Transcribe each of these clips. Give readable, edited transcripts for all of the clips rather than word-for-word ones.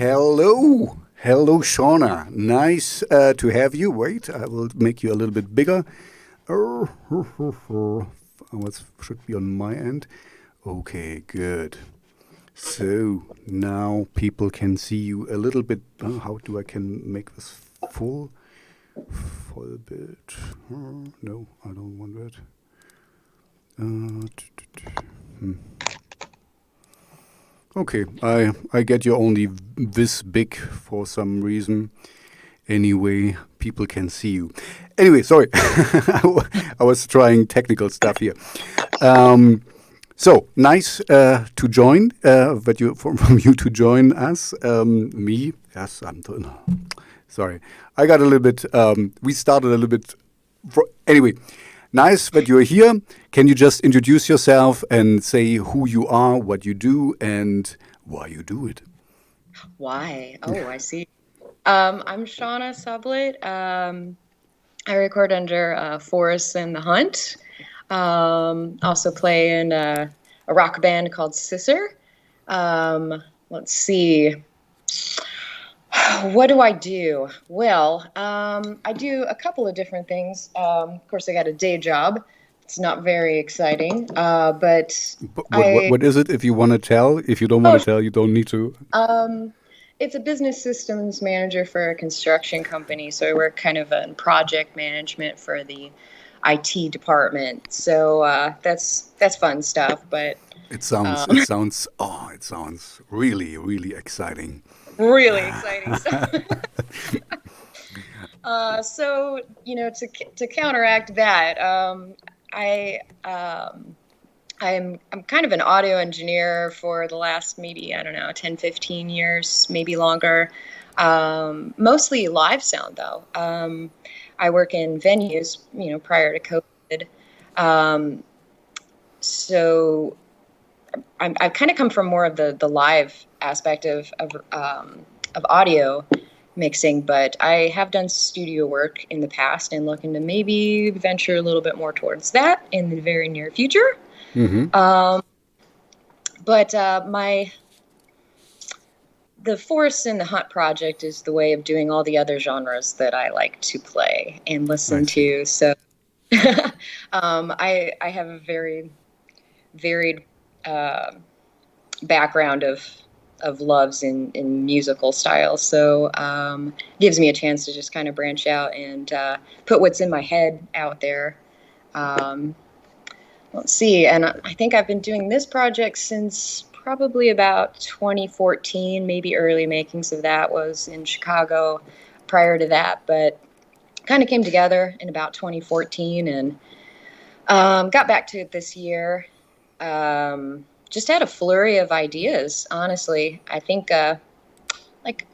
Hello. Hello, Shauna. Nice to have you. Wait, I will make you a little bit bigger. What should be on my end? Okay, good. So now people can see you a little bit. How do I can make this full bit? No, I don't want that. Okay, I get you only this big for some reason. Anyway, people can see you. Anyway, sorry, I was trying technical stuff here. So nice to join. But from you to join us. Me, yes, sorry. I got a little bit. We started a little bit. Anyway. Nice that you're here. Can you just introduce yourself and say who you are, what you do, and why you do it? Why? Oh, I see. I'm Shauna Sublet. I record under Forrest and the Hunt. Also play in a rock band called Scissor. Let's see. What do I do? Well, I do a couple of different things. Of course, I got a day job. It's not very exciting, but what is it? If you want to tell, if you don't want to tell, you don't need to. It's a business systems manager for a construction company. So I work kind of in project management for the IT department. So that's fun stuff. But it sounds really, really exciting. Really exciting stuff. So, to counteract that, I'm kind of an audio engineer for the last maybe, 10, 15 years, maybe longer. Mostly live sound, though. I work in venues, prior to COVID. So I've kind of come from more of the live aspect of audio mixing, but I have done studio work in the past and looking to maybe venture a little bit more towards that in the very near future. Mm-hmm. But the Forest and the Hunt project is the way of doing all the other genres that I like to play and listen to. So I have a very varied background of loves in musical styles. So gives me a chance to just kind of branch out and put what's in my head out there. Let's see. And I think I've been doing this project since probably about 2014, maybe early makings of that was in Chicago prior to that, but kind of came together in about 2014 and got back to it this year. Just had a flurry of ideas, honestly. I think like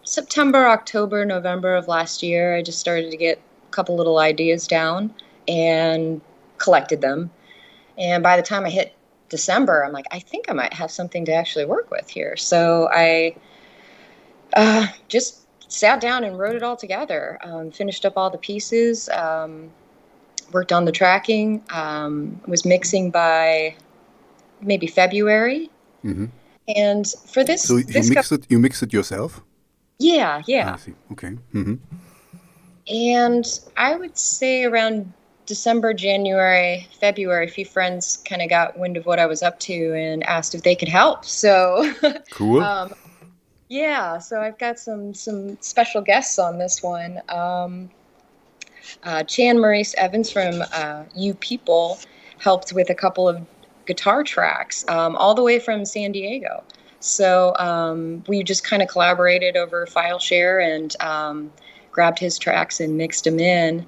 September, October, November of last year, I just started to get a couple little ideas down and collected them. And by the time I hit December, I'm like, I think I might have something to actually work with here. So I just sat down and wrote it all together, finished up all the pieces, worked on the tracking, was mixing by maybe February. Mm-hmm. And for this... So you mix it yourself? Yeah. I see. Okay. Mm-hmm. And I would say around December, January, February, a few friends kind of got wind of what I was up to and asked if they could help. So cool. So I've got some special guests on this one. Chan Maurice Evans from You People helped with a couple of guitar tracks all the way from San Diego. So we just kind of collaborated over file share and grabbed his tracks and mixed them in.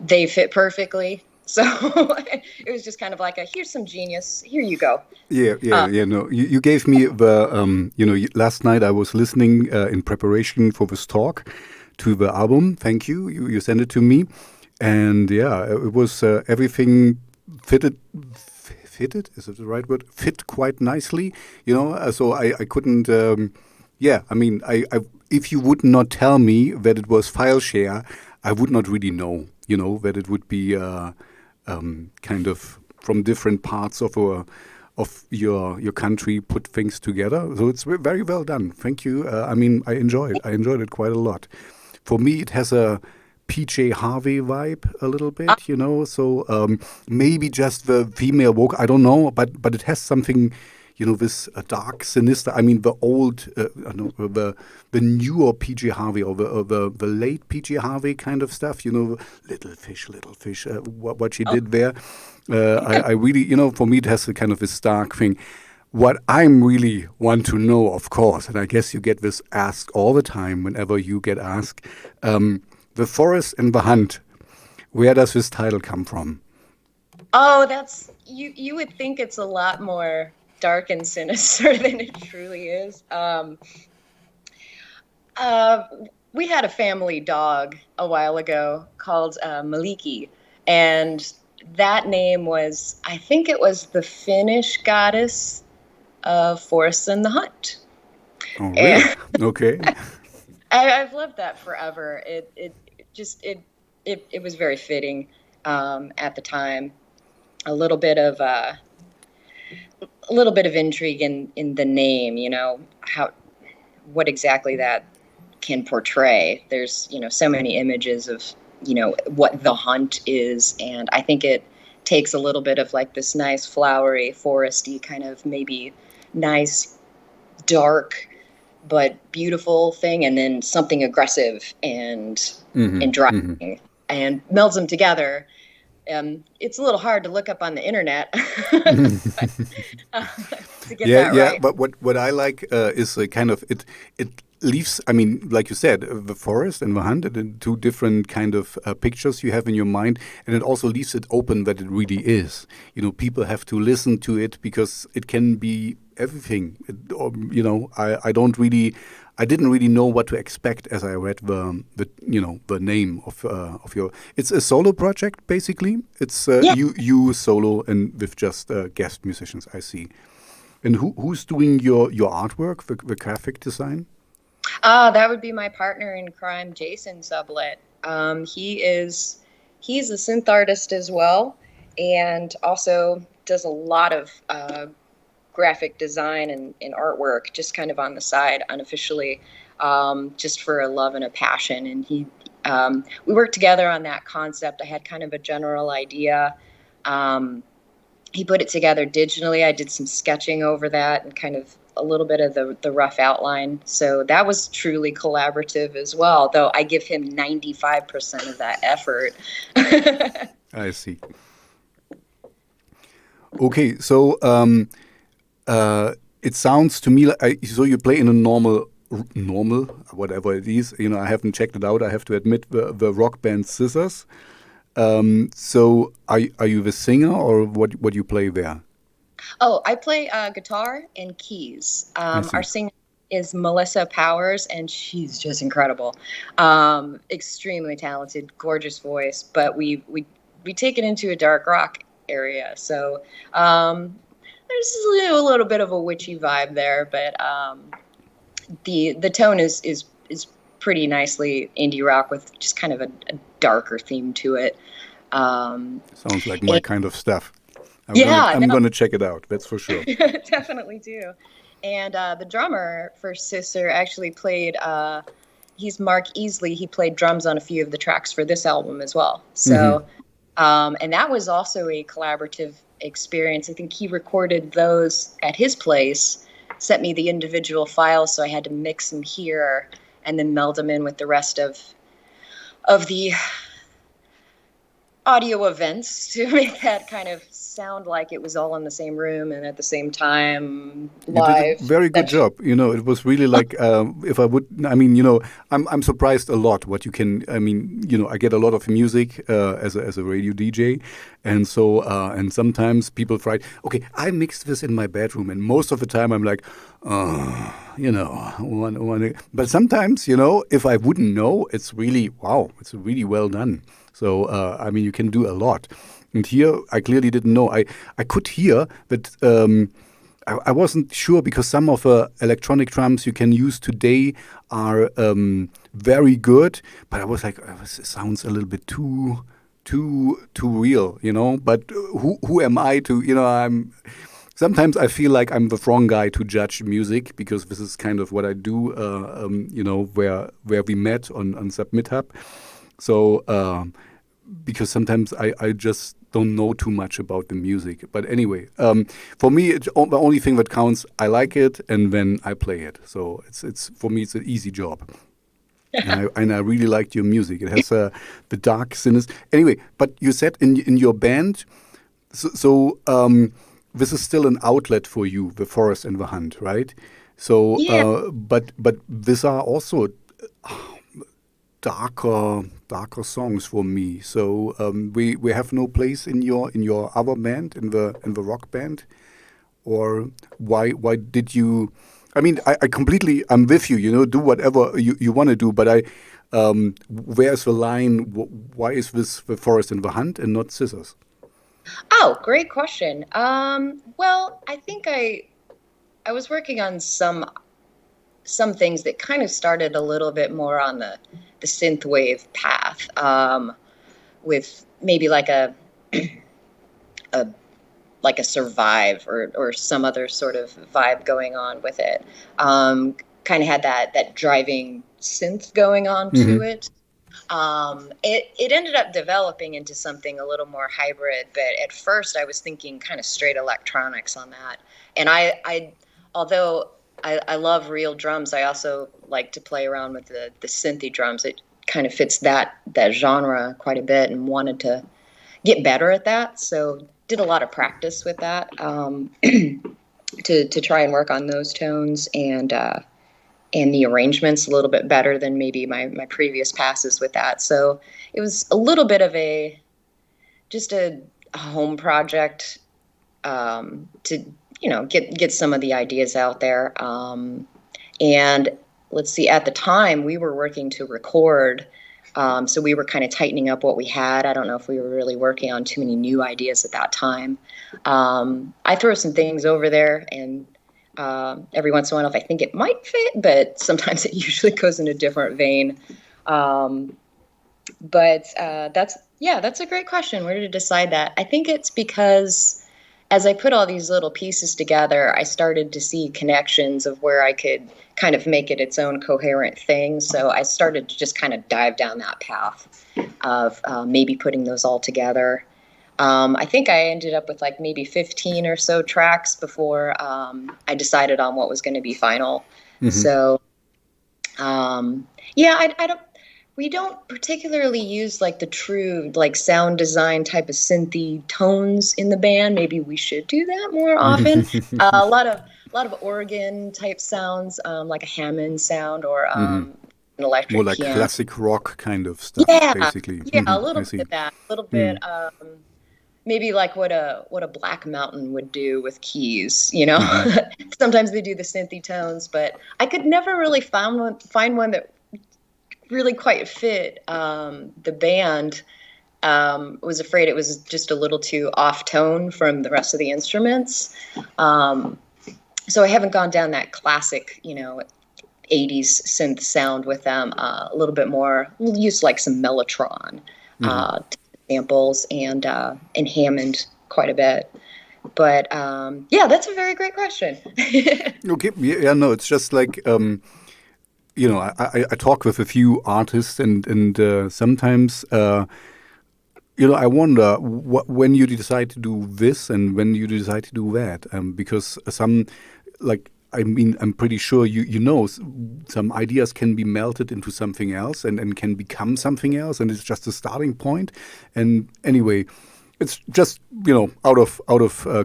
They fit perfectly. So it was just kind of like here's some genius. Here you go. Yeah. No, you gave me the, last night I was listening in preparation for this talk to the album. Thank you. You sent it to me. And yeah, it was everything fitted, is it the right word? Fit quite nicely, so I couldn't, if you would not tell me that it was file share, I would not really know, that it would be kind of from different parts of of your country put things together. So it's very well done. Thank you. I mean, I enjoyed it quite a lot. For me, it has a PJ Harvey vibe a little bit, you know. So maybe just the female vocal, I don't know, but it has something, you know, this dark, sinister. I mean, the old, the newer PJ Harvey or the late PJ Harvey kind of stuff, you know, little fish, what she did there. I really, you know, for me, it has a kind of this dark thing. What I really want to know, of course, and I guess you get this asked all the time whenever you get asked, The Forest and the Hunt. Where does this title come from? Oh, that's you would think it's a lot more dark and sinister than it truly is. We had a family dog a while ago called Maliki, and that name was, I think it was the Finnish goddess of Forest and the Hunt. Oh, really? Okay. I've loved that forever. It was very fitting at the time. A little bit of intrigue in the name, you know, what exactly that can portray. There's, you know, so many images of, you know, what the hunt is, and I think it takes a little bit of like this nice flowery, foresty kind of maybe nice, dark but beautiful thing, and then something aggressive and driving, and melds them together. It's a little hard to look up on the internet but, to get that right. But what I like is a kind of it leaves. I mean, like you said, the forest and the hunt, and two different kind of pictures you have in your mind, and it also leaves it open that it really is. You know, people have to listen to it because it can be everything. You know, I didn't really know what to expect as I read the name of your. It's a solo project basically. It's you solo and with just guest musicians. I see. And who's doing your artwork, the graphic design? That would be my partner in crime, Jason Sublet. He's a synth artist as well, and also does a lot of graphic design and artwork just kind of on the side, unofficially, just for a love and a passion. And we worked together on that concept. I had kind of a general idea. He put it together digitally. I did some sketching over that and kind of a little bit of the rough outline. So that was truly collaborative as well, though I give him 95% of that effort. I see. Okay, so it sounds to me like so you play in a normal, whatever it is. You know, I haven't checked it out. I have to admit the rock band Scissors. So are you the singer or what you play there? Oh, I play guitar and keys. Our singer is Melissa Powers, and she's just incredible. Extremely talented, gorgeous voice. But we take it into a dark rock area, so there's a little bit of a witchy vibe there. But the tone is pretty nicely indie rock with just kind of a darker theme to it. Sounds like my kind of stuff. I'm going to check it out. That's for sure. Definitely do. And the drummer for Sister actually played. He's Mark Easley. He played drums on a few of the tracks for this album as well. So, and that was also a collaborative experience. I think he recorded those at his place, sent me the individual files, so I had to mix them here and then meld them in with the rest of the audio events to make that kind of sound like it was all in the same room and at the same time live. You did a very good job. You know, it was really like if I would. I mean, you know, I'm surprised a lot what you can. I mean, you know, I get a lot of music as a radio DJ, and so and sometimes people write, okay, I mixed this in my bedroom, and most of the time I'm like, you know, but sometimes, you know, if I wouldn't know, it's really wow, it's really well done. So, I mean, you can do a lot. And here, I clearly didn't know. I could hear that I wasn't sure because some of the electronic drums you can use today are very good. But I was like, it sounds a little bit too real, you know. But who am I to, you know, sometimes I feel like I'm the wrong guy to judge music because this is kind of what I do. Where we met on Submit Hub. So because sometimes I just don't know too much about the music. But anyway, for me, the only thing that counts, I like it, and then I play it. So it's for me, it's an easy job. And I really liked your music. It has the dark sinister. Anyway, but you said in your band, this is still an outlet for you, the Forest and the Hunt, right? So, Yeah. but these are also darker songs for me. So we have no place in your other band, in the rock band, or why did you? I mean, I'm with you. Do whatever you want to do, but where's the line? Why is this the Forest and the Hunt and not Scissors? Oh, great question. Well, I think I was working on some things that kind of started a little bit more on the synthwave path, with maybe like a Survive or some other sort of vibe going on with it. Kind of had that driving synth going on to it. It ended up developing into something a little more hybrid, but at first I was thinking kind of straight electronics on that. And although I love real drums, I also like to play around with the synthy drums. It kind of fits that genre quite a bit, and wanted to get better at that. So did a lot of practice with that, to try and work on those tones and the arrangements a little bit better than maybe my previous passes with that. So it was a little bit of just a home project, to get some of the ideas out there. And let's see, at the time we were working to record, so we were kind of tightening up what we had. I don't know if we were really working on too many new ideas at that time. I throw some things over there, and every once in a while, if I think it might fit, but sometimes it usually goes in a different vein. But that's a great question. Where to decide that? I think it's because as I put all these little pieces together, I started to see connections of where I could kind of make it its own coherent thing. So I started to just kind of dive down that path of maybe putting those all together. I think I ended up with like maybe 15 or so tracks before I decided on what was going to be final. So, we don't particularly use like the true like sound design type of synthy tones in the band. Maybe we should do that more often. A lot of organ type sounds, like a Hammond sound or an electric More like piano. classic rock kind of stuff, basically. Yeah, a little bit of that, a little bit. Maybe like what a Black Mountain would do with keys, Sometimes they do the synthy tones, but I could never really find one that really quite fit the band. Was afraid it was just a little too off tone from the rest of the instruments. So I haven't gone down that classic, 80s synth sound with them. A little bit more, we'll use like some Mellotron samples and Hammond quite a bit. But that's a very great question. Okay, yeah, no, it's just like I talk with a few artists, and sometimes I wonder when you decide to do this and when you decide to do that, because I'm pretty sure some ideas can be melted into something else and can become something else, and it's just a starting point. And anyway, it's just out of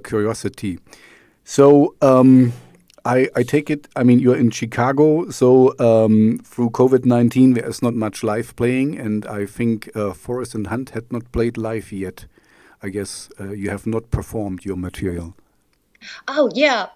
curiosity. So I take it. I mean, you're in Chicago, so through COVID-19, there is not much live playing, and I think Forest and Hunt had not played live yet. I guess you have not performed your material. Oh yeah.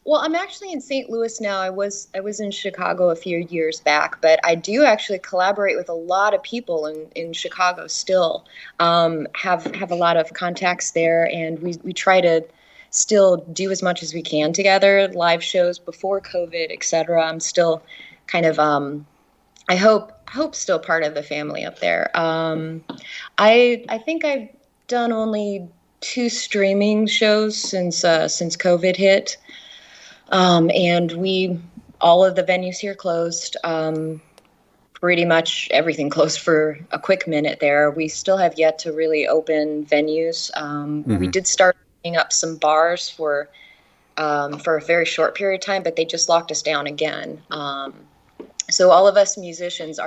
Well, I'm actually in St. Louis now. I was in Chicago a few years back, but I do actually collaborate with a lot of people in Chicago still. Have a lot of contacts there, and we try to still do as much as we can together, live shows before COVID, etc. I'm still kind of I hope still part of the family up there. I think I've done only 2 streaming shows since COVID hit. And all of the venues here closed. Pretty much everything closed for a quick minute there. We still have yet to really open venues. We did start opening up some bars for a very short period of time, but they just locked us down again. So all of us musicians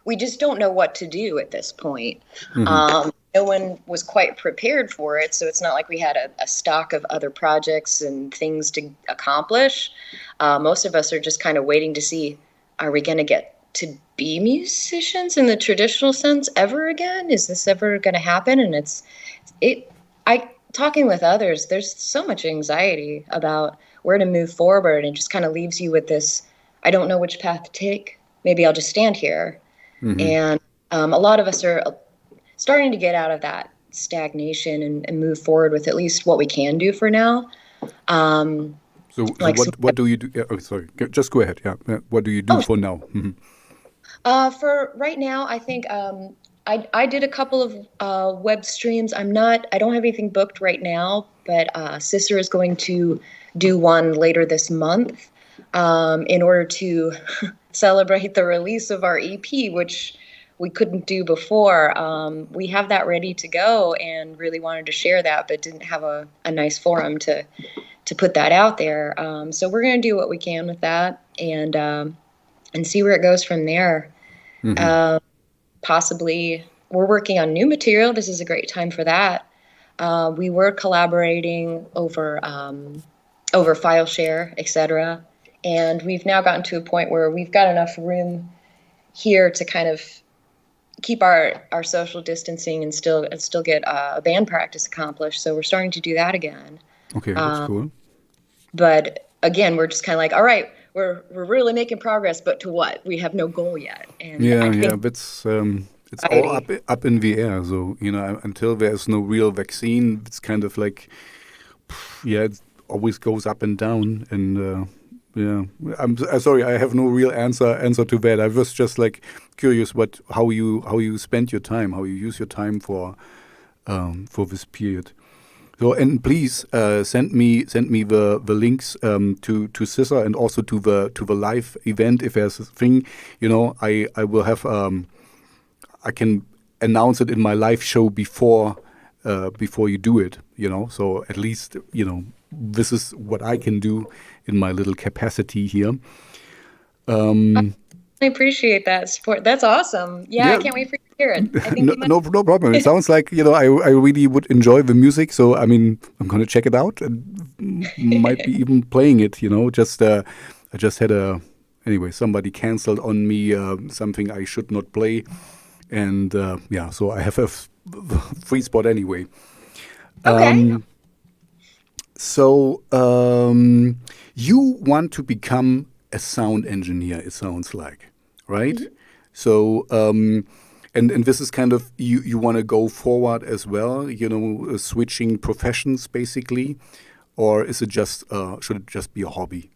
we just don't know what to do at this point. No one was quite prepared for it, so it's not like we had a stock of other projects and things to accomplish. Most of us are just kind of waiting to see, are we going to get to be musicians in the traditional sense ever again? Is this ever going to happen? And talking with others, there's so much anxiety about where to move forward, and just kind of leaves you with this, I don't know which path to take. Maybe I'll just stand here. And a lot of us are starting to get out of that stagnation and move forward with at least what we can do for now. So what do you do? Oh, sorry, just go ahead. Yeah, what do you do for now? For right now, I think I did a couple of web streams. I don't have anything booked right now, but Sister is going to do one later this month in order to celebrate the release of our EP, which we couldn't do before. We have that ready to go and really wanted to share that, but didn't have a nice forum to put that out there. So we're going to do what we can with that and see where it goes from there. Possibly we're working on new material. This is a great time for that. We were collaborating over file share, etc. And we've now gotten to a point where we've got enough room here to kind of keep our social distancing and still get a band practice accomplished. So we're starting to do that again. Okay, that's cool. But again, we're just kind of like, all right, we're really making progress, but to what? We have no goal yet. And it's all up in the air. So until there's no real vaccine, it's kind of like it always goes up and down. And I'm sorry, I have no real answer to that. I was just like curious how you spend your time, how you use your time for this period. So, and please send me the links to Scissor and also to the live event if there's a thing. I will have I can announce it in my live show before you do it. So at least this is what I can do in my little capacity here. I appreciate that support. That's awesome. Yeah, I can't wait for you to hear it. I think no problem. It sounds like I really would enjoy the music. So I mean, I'm gonna check it out and might be even playing it. I just had somebody canceled on me something I should not play, and so I have a free spot anyway. Okay. So you want to become a sound engineer, it sounds like, right? Mm-hmm. So, and this is kind of, you want to go forward as well, switching professions basically, or is it just, should it just be a hobby?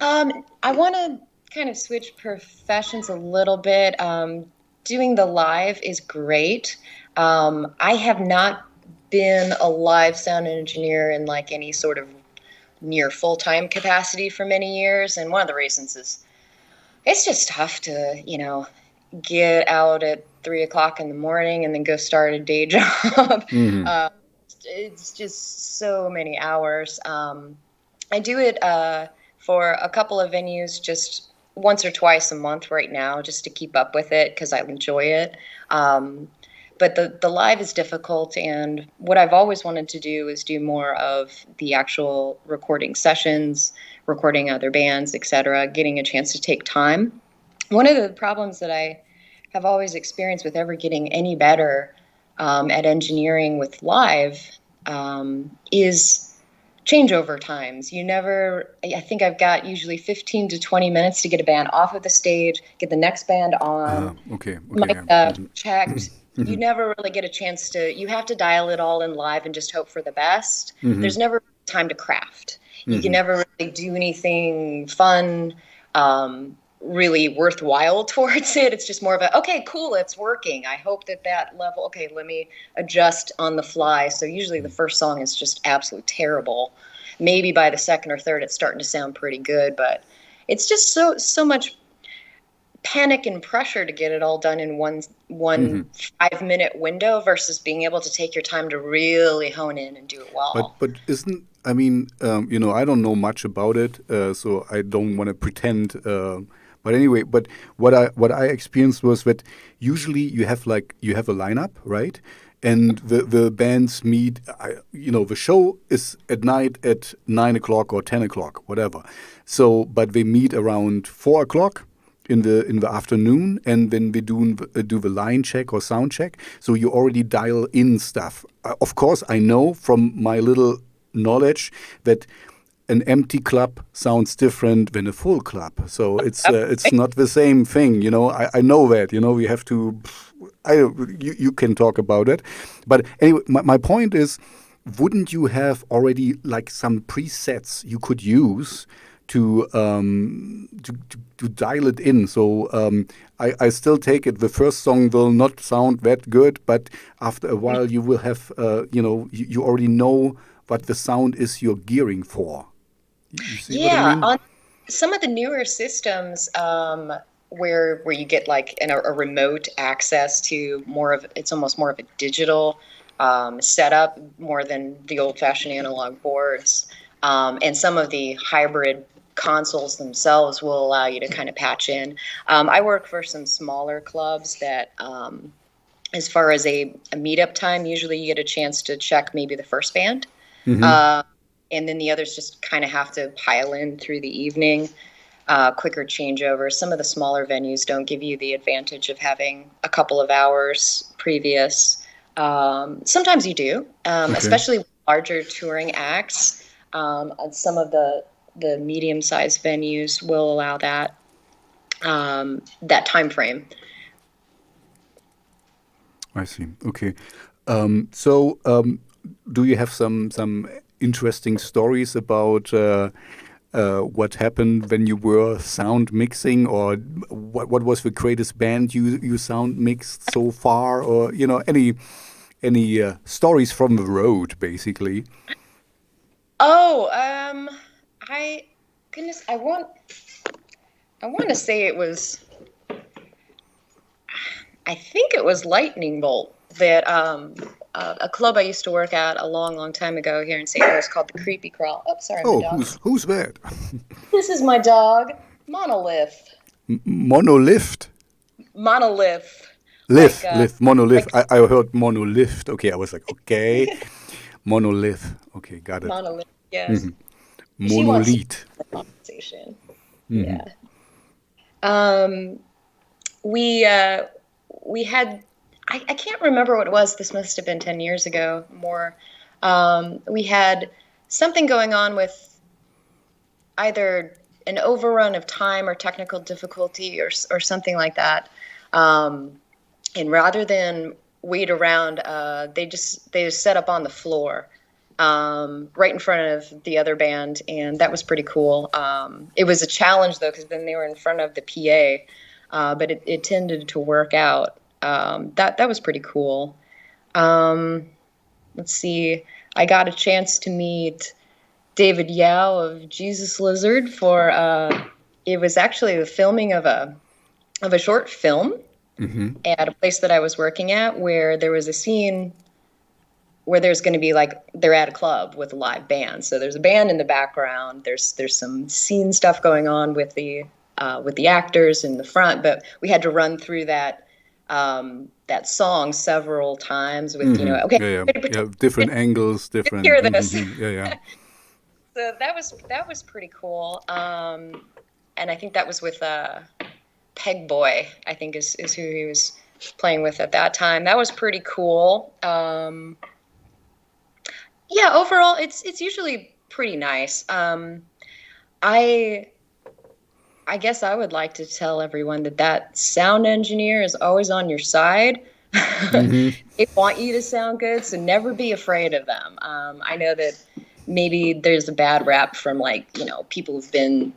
I want to kind of switch professions a little bit. Doing the live is great. I have not been a live sound engineer in like any sort of near full-time capacity for many years, and one of the reasons is it's just tough to get out at 3:00 in the morning and then go start a day job. Mm-hmm. It's just so many hours. I do it for a couple of venues just once or twice a month right now, just to keep up with it because I enjoy it. But the live is difficult, and what I've always wanted to do is do more of the actual recording sessions, recording other bands, etc., getting a chance to take time. One of the problems that I have always experienced with ever getting any better at engineering with live is changeover times. I think I've got usually 15 to 20 minutes to get a band off of the stage, get the next band on, mic up, checked. You never really get a chance you have to dial it all in live and just hope for the best. Mm-hmm. There's never time to craft. You can never really do anything fun. really worthwhile towards it. It's just more of a, okay, cool, it's working. I hope that level, okay, let me adjust on the fly. So usually the first song is just absolutely terrible. Maybe by the second or third, it's starting to sound pretty good, but it's just so much panic and pressure to get it all done in one Hmm. 5-minute window versus being able to take your time to really hone in and do it well. But isn't, I mean, I don't know much about it, so I don't want to pretend. But anyway, but what I experienced was that usually you have a lineup, right? And the bands meet. The show is at night at 9 o'clock or 10 o'clock, whatever. So, but they meet around 4 o'clock in the afternoon, and then we do the line check or sound check. So you already dial in stuff. Of course, I know from my little knowledge that an empty club sounds different than a full club. So it's not the same thing. I know that. We have to. You can talk about it, but anyway, my point is, wouldn't you have already like some presets you could use to dial it in? So I still take it. The first song will not sound that good, but after a while you will have you already know what the sound is you're gearing for. You see what I Yeah, mean? on some of the newer systems, where you get like a remote access to it's almost more of a digital setup more than the old-fashioned analog boards. And some of the hybrid consoles themselves will allow you to kind of patch in. I work for some smaller clubs that, as far as a meetup time, usually you get a chance to check maybe the first band. Hmm. Uh, and then the others just kind of have to pile in through the evening, quicker changeovers. Some of the smaller venues don't give you the advantage of having a couple of hours previous. Sometimes you do, Okay. especially with larger touring acts. And some of the medium-sized venues will allow that time frame. I see. Okay. So, do you have some interesting stories about what happened when you were sound mixing, or what was the greatest band you sound mixed so far, or any stories from the road, basically? Oh, I goodness, I want to say it was, I think it was Lightning Bolt that a club I used to work at a long time ago here in St. Louis called the Creepy Crawl. Oh, sorry, my Oh, dog's. who's that? This is my dog, Monolith. Monolith. Monolith, like Lift, monolith. like I heard monolith. Okay, I was like, okay, monolith. Okay, got it. Monolith. Yes, Hmm. she wants to Monolith. have a conversation. Hmm. Yeah. Um, we uh, we had. I can't remember what it was. This must have been 10 years ago, more. We had something going on with either an overrun of time or technical difficulty or something like that. Um, and rather than wait around, they just set up on the floor, right in front of the other band, and that was pretty cool. It was a challenge though, because then they were in front of the PA, but it tended to work out. That was pretty cool. Um, let's see. I got a chance to meet David Yao of Jesus Lizard for it was actually the filming of a short film Hmm. at a place that I was working at, where there was a scene where there's going to be like, they're at a club with a live band. So there's a band in the background. There's some scene stuff going on with the actors in the front, but we had to run through that song several times with, Hmm. okay, Yeah, yeah, pretend yeah. Different angles, to different. hear this. Yeah, yeah. So that was pretty cool. And I think that was with Peg Boy, I think is who he was playing with at that time. That was pretty cool. Yeah, overall, it's usually pretty nice. I I guess I would like to tell everyone that sound engineer is always on your side. Hmm. They want you to sound good, so never be afraid of them. I know that maybe there's a bad rap from, like, people who've been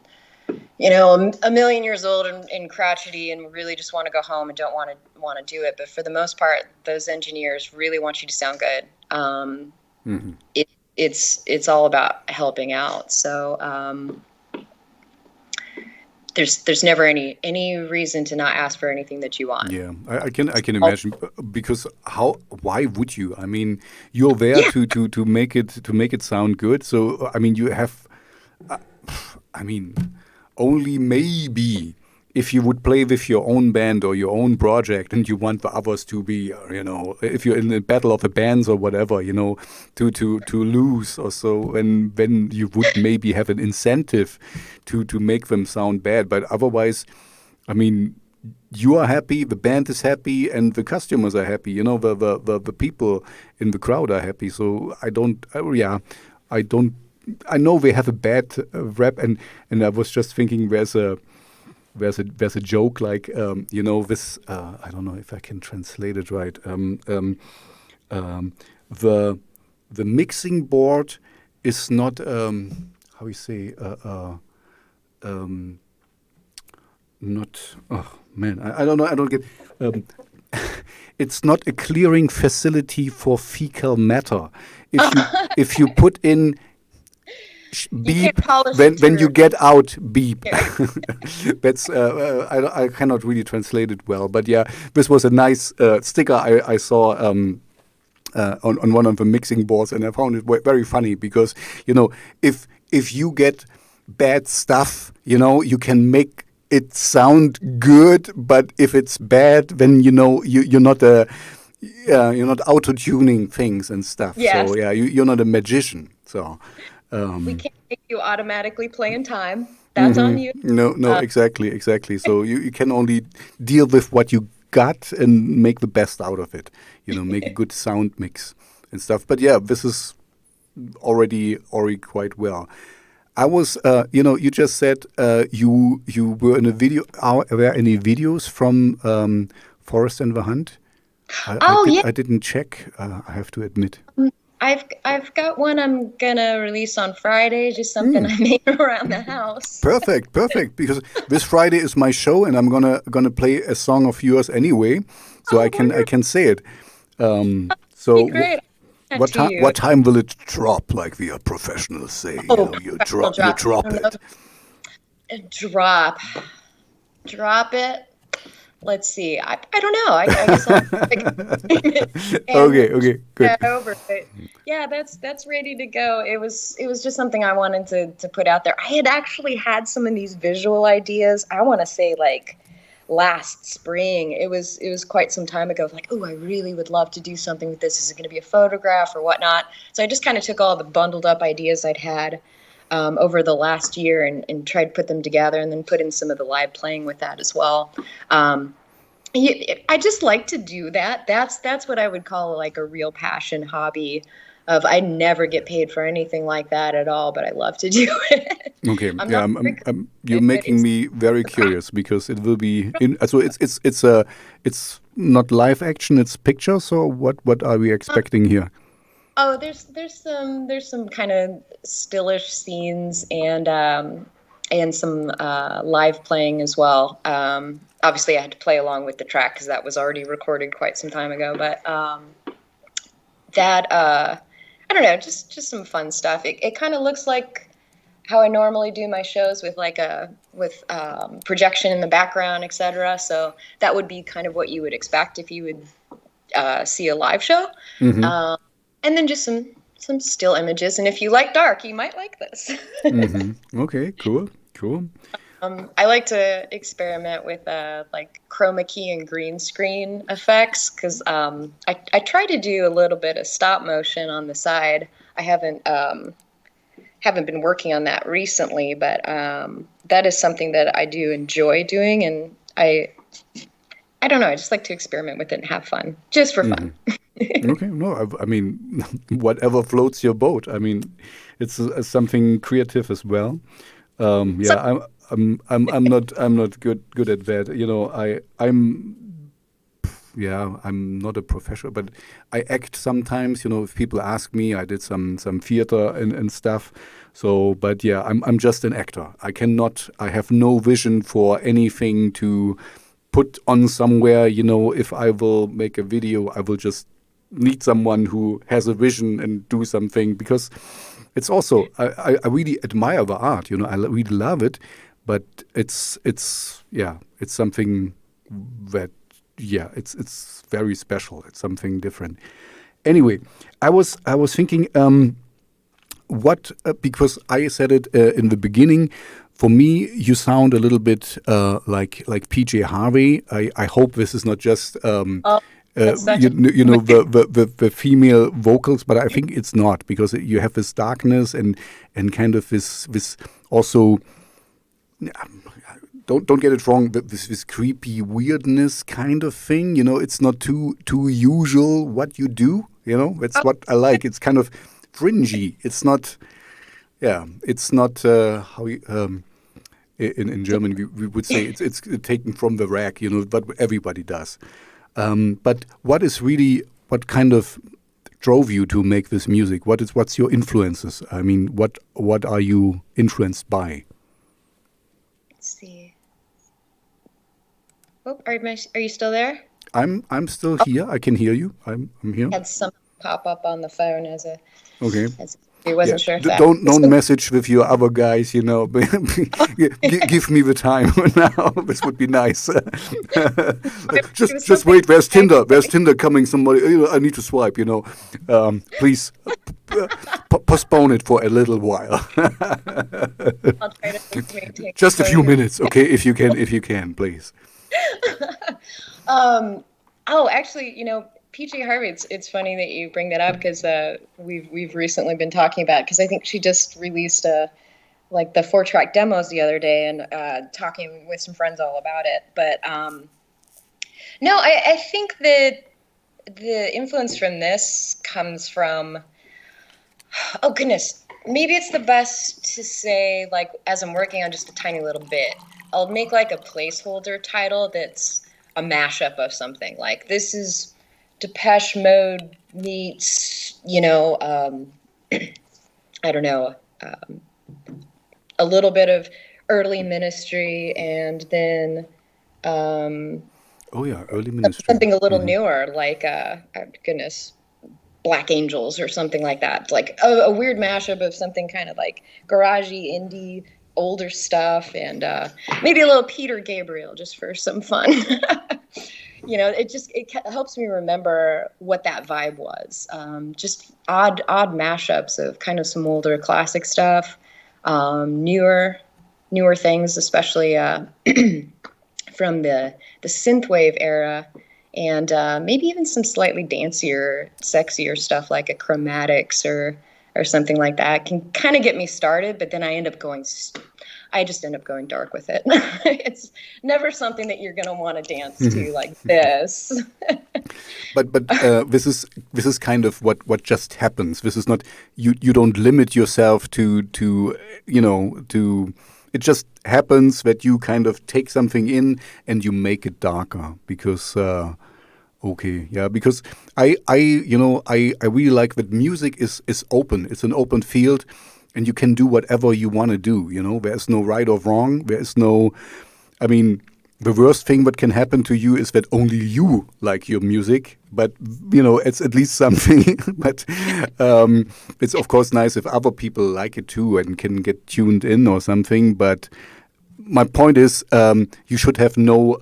a million years old and crotchety and really just want to go home and don't want to do it. But for the most part, those engineers really want you to sound good. It's all about helping out. So there's never any reason to not ask for anything that you want. Yeah, I can imagine, because why would you? I mean, you're there to make it sound good. So I mean, you have, I mean, only maybe if you would play with your own band or your own project and you want the others to be, if you're in the battle of the bands or whatever, to lose or so, and then you would maybe have an incentive to make them sound bad. But otherwise, I mean, you are happy, the band is happy, and the customers are happy. The people in the crowd are happy. So I know they have a bad rap, and I was just thinking there's a joke like this, I don't know if I can translate it right. The mixing board is not how you say not, oh man, I don't know, I don't get it's not a clearing facility for fecal matter. If you put in beep, when you get out beep. That's I cannot really translate it well, but yeah, this was a nice sticker I saw on one of the mixing boards, and I found it very funny because if you get bad stuff, you can make it sound good, but if it's bad, then you're not auto-tuning things and stuff. Yes. So yeah, you're not a magician. So. We can't make you automatically play in time. That's on you. No, exactly. So you can only deal with what you got and make the best out of it. Make a good sound mix and stuff. But yeah, this is already quite well. I was, you just said you were in a video. Are there any videos from Forest and the Hunt? I didn't check. I have to admit. I've got one I'm gonna release on Friday, just something I made around the house. Perfect, because this Friday is my show, and I'm gonna play a song of yours anyway, so I can say it. So great. What time will it drop? Like the professionals say, you drop it. Drop it. Let's see. I don't know. I guess I'll okay, good. Over. But yeah, that's ready to go. It was just something I wanted to put out there. I had actually had some of these visual ideas. I want to say like last spring. It was quite some time ago. Like, I really would love to do something with this. Is it going to be a photograph or whatnot? So I just kind of took all the bundled up ideas I'd had over the last year and tried to put them together, and then put in some of the live playing with that as well. I just like to do that. That's what I would call like a real passion hobby. I never get paid for anything like that at all, but I love to do it. Okay, you're making me very curious, because it will be so it's not live action, it's pictures. So what are we expecting here? Oh, there's some kind of stillish scenes and some live playing as well. Obviously, I had to play along with the track because that was already recorded quite some time ago. But I don't know, just some fun stuff. It kind of looks like how I normally do my shows with projection in the background, etc. So that would be kind of what you would expect if you would see a live show. Mm-hmm. And then just some still images. And if you like dark, you might like this. Mm-hmm. Okay, cool. I like to experiment with like chroma key and green screen effects, because I try to do a little bit of stop motion on the side. I haven't been working on that recently, but that is something that I do enjoy doing, and I don't know, I just like to experiment with it and have fun, just for fun. Okay, no, I mean, whatever floats your boat. I mean, it's something creative as well. I'm not good at that. yeah, I'm not a professional, but I act sometimes. If people ask me, I did some theater and stuff. So, but yeah, I'm just an actor. I have no vision for anything to put on somewhere. If I will make a video, I will just need someone who has a vision and do something, because it's also I really admire the art. I really love it, but it's something that, yeah, it's very special. It's something different. Anyway, I was thinking, what because I said it in the beginning. For me, you sound a little bit like PJ Harvey. I hope this is not just Oh, that's such you, a you know compliment. the female vocals, but I think it's not, because you have this darkness and kind of this also, don't get it wrong, this creepy weirdness kind of thing. It's not too usual what you do. That's Oh, what I like. It's kind of fringy. It's not. Yeah, it's not how in German we would say it's taken from the rack. But everybody does. But what kind of drove you to make this music? What's your influences? I mean, what are you influenced by? let's see. Oh, are you still there? I'm still Oh, here. I can hear you. I'm here. had something pop up on the phone Okay. as I Yeah. wasn't sure if that. Don't So, message with your other guys. oh, Give me the time now. This would be nice. it just was just something wait. There's Tinder. There's actually. Tinder coming. Somebody. I need to swipe. Please postpone it for a little while. I'll try to maintain Just a few composure. minutes, okay? If you can, please. Um, oh, actually, PG Harvey. It's funny that you bring that up because we've recently been talking about, because I think she just released like the 4-track demos the other day, and talking with some friends all about it. But no, I think that the influence from this comes from, oh goodness, maybe it's the best to say, like, as I'm working on just a tiny little bit, I'll make like a placeholder title that's a mashup of something. Like, this is Depeche Mode meets, I don't know, a little bit of early Ministry, and then um, Oh yeah, early ministry. something a little Hmm. newer, like goodness, Black Angels or something like that. Like a weird mashup of something kind of like garagey, indie, older stuff, and maybe a little Peter Gabriel just for some fun. It helps me remember what that vibe was. Just odd mashups of kind of some older classic stuff, newer things, especially from the synthwave era, and maybe even some slightly dancier, sexier stuff like a Chromatics or something like that can kind of get me started. But then I just end up going dark with it. It's never something that you're gonna want to dance to like this. But this is kind of what just happens. This is not, you don't limit yourself to it just happens that you kind of take something in and you make it darker, because okay, yeah, because I really like that music is open. It's an open field, and you can do whatever you want to do. There's no right or wrong. There is no, I mean, the worst thing that can happen to you is that only you like your music. But it's at least something. But it's of course nice if other people like it too and can get tuned in or something. But my point is, you should have no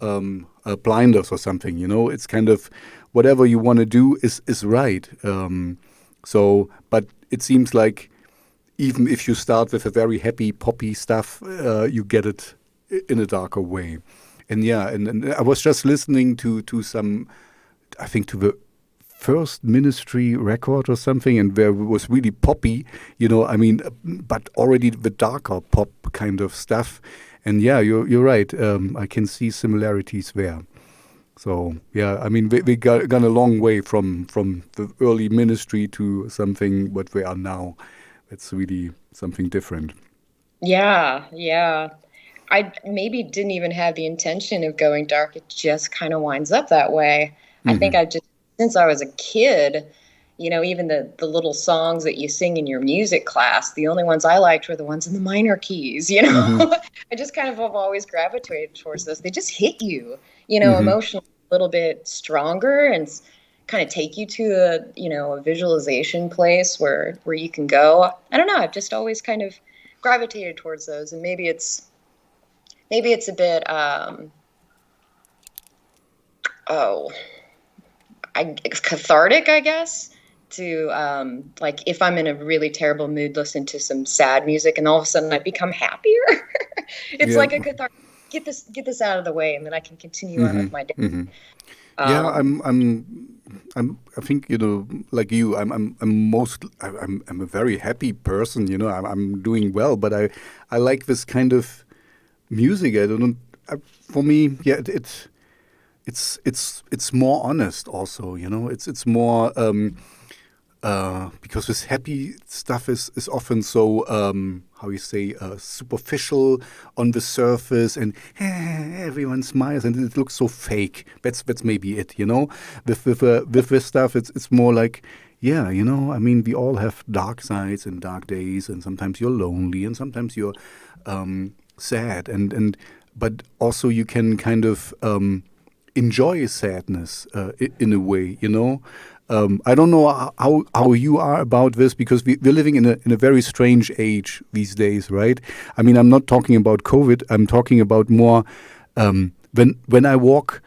blinders or something. It's kind of whatever you want to do is right. But it seems like even if you start with a very happy poppy stuff, you get it in a darker way. And yeah, and I was just listening to some, I think to the first Ministry record or something, and where it was really poppy, I mean, but already the darker pop kind of stuff. And yeah, you're right. I can see similarities there. So yeah, I mean, we gone a long way from the early Ministry to something what we are now. It's really something different. Yeah, yeah. I maybe didn't even have the intention of going dark. It just kind of winds up that way. I think I've just, since I was a kid, even the little songs that you sing in your music class, the only ones I liked were the ones in the minor keys, I just kind of have always gravitated towards those. They just hit you, emotionally a little bit stronger and kind of take you to a visualization place where you can go. I don't know. I've just always kind of gravitated towards those, and maybe it's a bit cathartic, I guess, to like if I'm in a really terrible mood, listen to some sad music, and all of a sudden I become happier. It's like a cathartic. Get this out of the way, and then I can continue on with my day. Yeah, I think like you, I'm a very happy person. I'm doing well, but I like this kind of music. I don't know. For me, yeah, it's more honest. Also, it's more because this happy stuff is often so how you say superficial on the surface, and everyone smiles, and it looks so fake. That's maybe it. With this stuff, it's more like. Yeah, I mean, we all have dark sides and dark days, and sometimes you're lonely, and sometimes you're sad, but also you can kind of enjoy sadness in a way, I don't know how you are about this, because we're living in a very strange age these days, right? I mean, I'm not talking about COVID. I'm talking about more when I walk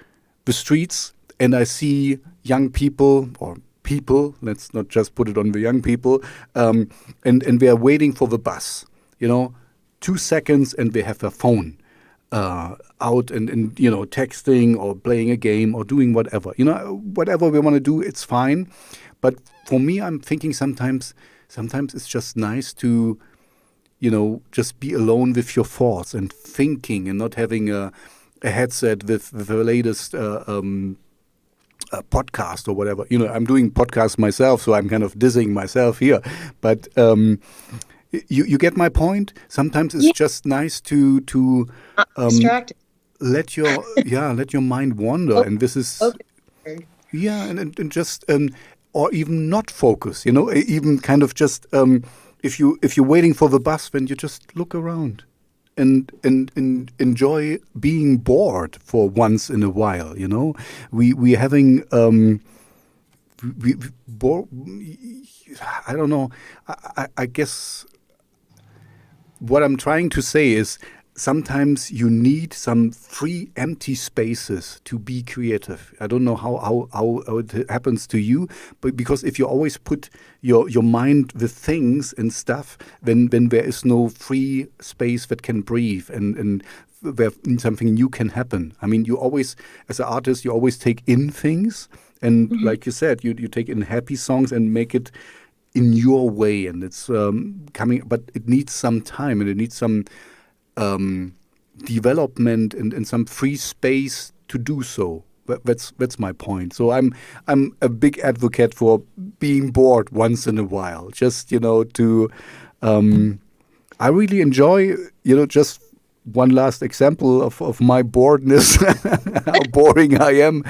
the streets and I see young people or people. Let's not just put it on the young people, and they are waiting for the bus. 2 seconds and they have their phone out and texting or playing a game or doing whatever. Whatever we want to do, it's fine. But for me, I'm thinking sometimes it's just nice to, just be alone with your thoughts and thinking, and not having a headset with the latest podcast or whatever. I'm doing podcasts myself, so I'm kind of dissing myself here. But you get my point. Sometimes it's just nice to Distracted. let your mind wander, and this is and just or even not focus. Even kind of just if you're waiting for the bus, then you just look around. And enjoy being bored for once in a while. We're having I don't know. I guess what I'm trying to say is sometimes you need some free, empty spaces to be creative. I don't know how it happens to you, but because if you always put your mind with things and stuff, then there is no free space that can breathe and where something new can happen. I mean, you always, as an artist, you always take in things, and like you said, you take in happy songs and make it in your way, and it's coming, but it needs some time, and it needs some development and some free space to do so. That's my point. So I'm a big advocate for being bored once in a while. Just to I really enjoy just one last example of my boredness, how boring I am.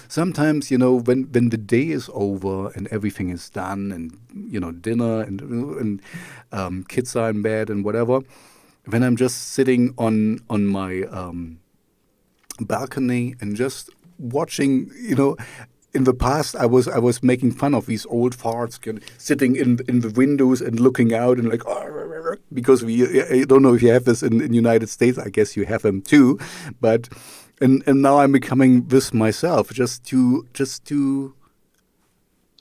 Sometimes when the day is over and everything is done, and dinner and kids are in bed and whatever. When I'm just sitting on my balcony and just watching, in the past I was making fun of these old farts sitting in the windows and looking out and like, because I don't know if you have this in the United States. I guess you have them too, but and now I'm becoming this myself, just to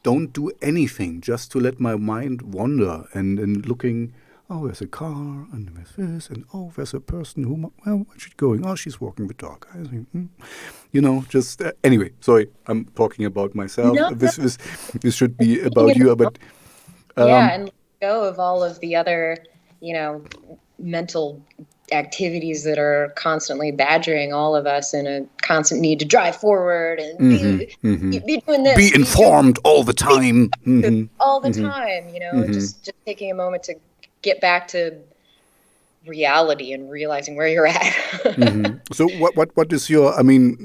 don't do anything, just to let my mind wander and looking. Oh, there's a car, and there's this, and oh, there's a person who, where's she going? Oh, she's walking the dog. I think, just anyway. Sorry, I'm talking about myself. No, This should be about you, but and let go of all of the other, mental activities that are constantly badgering all of us in a constant need to drive forward and be doing this, be informed all the time, all the time. Just taking a moment to get back to reality and realizing where you're at. So what is your? I mean,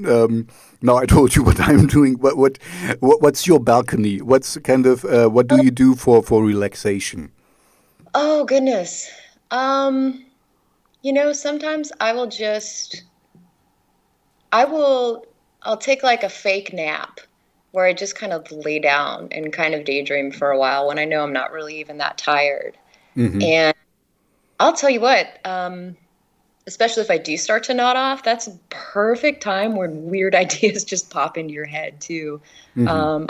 now I told you what I'm doing. What's your balcony? What's kind of what do you do for relaxation? Oh goodness. Um, sometimes I will I'll take like a fake nap where I just kind of lay down and kind of daydream for a while when I know I'm not really even that tired. Hmm. And I'll tell you what, especially if I do start to nod off, that's a perfect time when weird ideas just pop into your head too. Hmm. Um,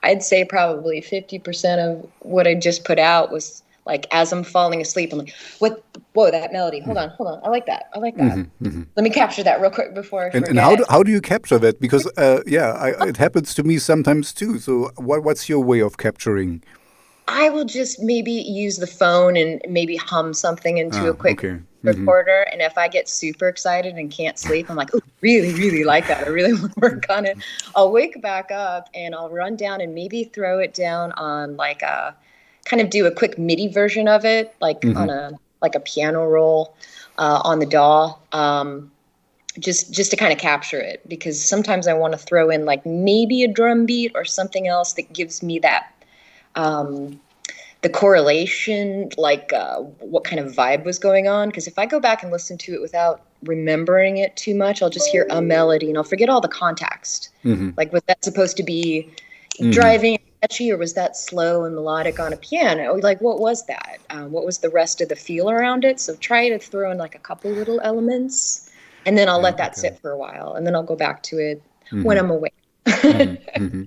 I'd say probably 50% of what I just put out was like as I'm falling asleep, I'm like, what? Whoa, that melody. Hold on. I like that. I like that. Hmm. Hmm. Let me capture that real quick before I And how do forget. you capture that? Because it happens to me sometimes too. So what's your way of capturing? I will just maybe use the phone and maybe hum something into a Ah, quick okay. Hmm. recorder. And if I get super excited and can't sleep, I'm like, oh, really, really like that. I really want to work on it. I'll wake back up and I'll run down and maybe throw it down on like a kind of do a quick MIDI version of it, like on Hmm. a piano roll on the DAW. Just to kind of capture it because sometimes I want to throw in like maybe a drum beat or something else that gives me that um, the correlation, like what kind of vibe was going on. Because if I go back and listen to it without remembering it too much, I'll just hear a melody and I'll forget all the context. Hmm. Like, was that supposed to be Hmm. driving and catchy, or was that slow and melodic on a piano? Like, what was that? What was the rest of the feel around it? So try to throw in like a couple little elements, and then I'll Yeah. let that Okay. sit for a while, and then I'll go back to it when Hmm. I'm awake. Hmm. Hmm.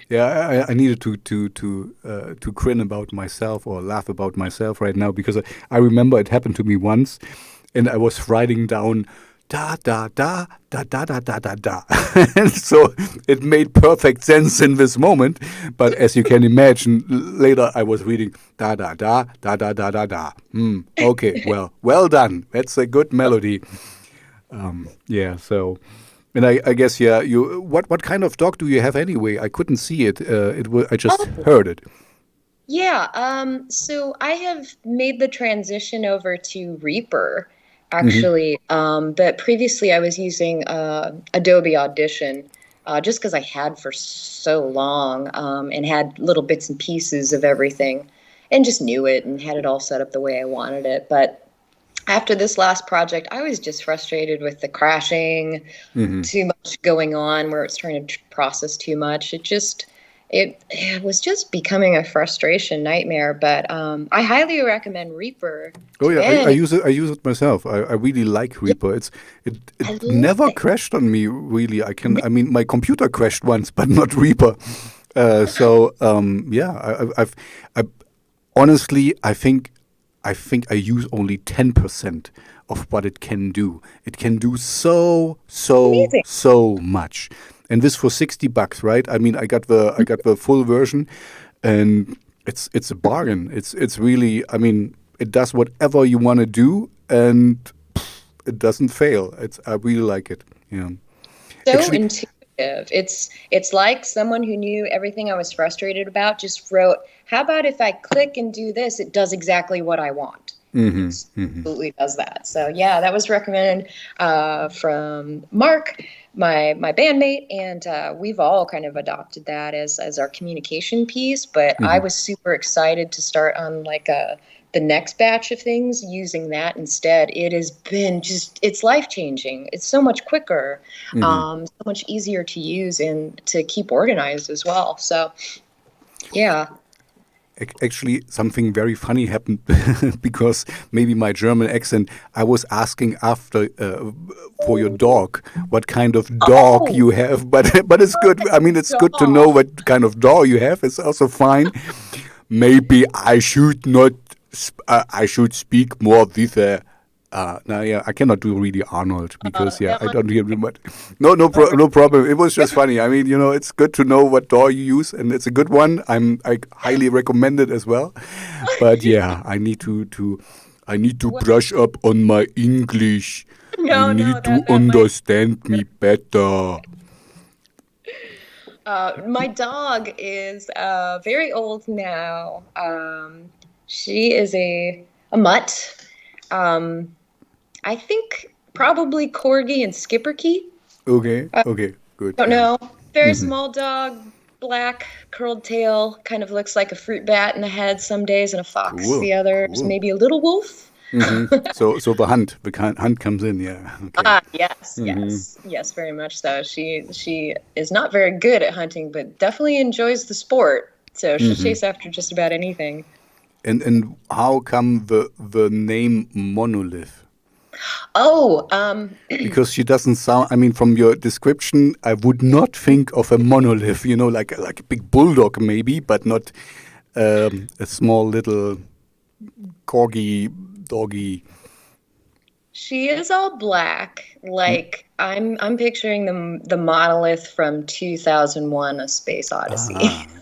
Yeah, I needed to grin about myself or laugh about myself right now because I remember it happened to me once, and I was writing down da da da da da da da da da, and so it made perfect sense in this moment. But as you can imagine, later I was reading da da da da da da da da. Okay, well done. That's a good melody. Yeah, so. And I guess yeah. You what kind of dog do you have anyway? I couldn't see it. I just Oh, heard it. yeah. So I have made the transition over to Reaper, Hmm. actually. But previously I was using Adobe Audition, just because I had for so long, and had little bits and pieces of everything, and just knew it and had it all set up the way I wanted it. But after this last project, I was just frustrated with the crashing, Hmm. too much going on where it's trying to process too much. It was just becoming a frustration nightmare. But I highly recommend Reaper Oh to yeah, I any. use it. I use it myself. I really like Yeah, Reaper. It I love never it. crashed on me really. I mean, my computer crashed once, but not Reaper. Yeah, I honestly I think I use only 10% of what it can do. It can do Amazing. so much, and this for $60, right? I mean, I got the full version, and it's a bargain. It's really. I mean, it does whatever you want to do, and it doesn't fail. I really like it. Yeah, So actually. intuitive. It's like someone who knew everything I was frustrated about just wrote, "How about if I click and do this? It does exactly what I want." Hmm. It Hmm. absolutely does that. So yeah, that was recommended from Mark, my bandmate, and we've all kind of adopted that as our communication piece. But I Hmm. was super excited to start on like the next batch of things using that instead. It has been it's life changing. It's so much quicker, Hmm. so much easier to use and to keep organized as well. So yeah. Actually, something very funny happened because maybe my German accent. I was asking after for your dog, what kind of dog Oh, you have, but it's good. I mean, it's good to know dog. what kind of dog you have. It's also fine. Maybe I should not. I should speak more with a. No, yeah, I cannot do really Arnold because yeah, I Emma. don't hear him. But no problem. It was just funny. I mean, it's good to know what door you use, and it's a good one. I highly recommend it as well. But yeah, I need to Well, brush up on my English. You no, need to that might. understand me better. My dog is very old now. She is a mutt. I think probably Corgi and Skipperkey. Okay, okay, good. Don't Yeah. know. Very Hmm. small dog, black, curled tail, kind of looks like a fruit bat in the head some days and a fox Cool, the others. cool. Maybe a little wolf. So the hunt comes in. Yeah. Okay. Ah, yes, Hmm. yes, yes, very much so. She is not very good at hunting, but definitely enjoys the sport. So she'll Hmm. chase after just about anything. And how come the name Monolith? Oh, Because she doesn't sound. I mean, from your description, I would not think of a monolith. Like a big bulldog maybe, but not a small little corgi doggy. she is all black. Like I'm picturing the monolith from 2001: A Space Odyssey.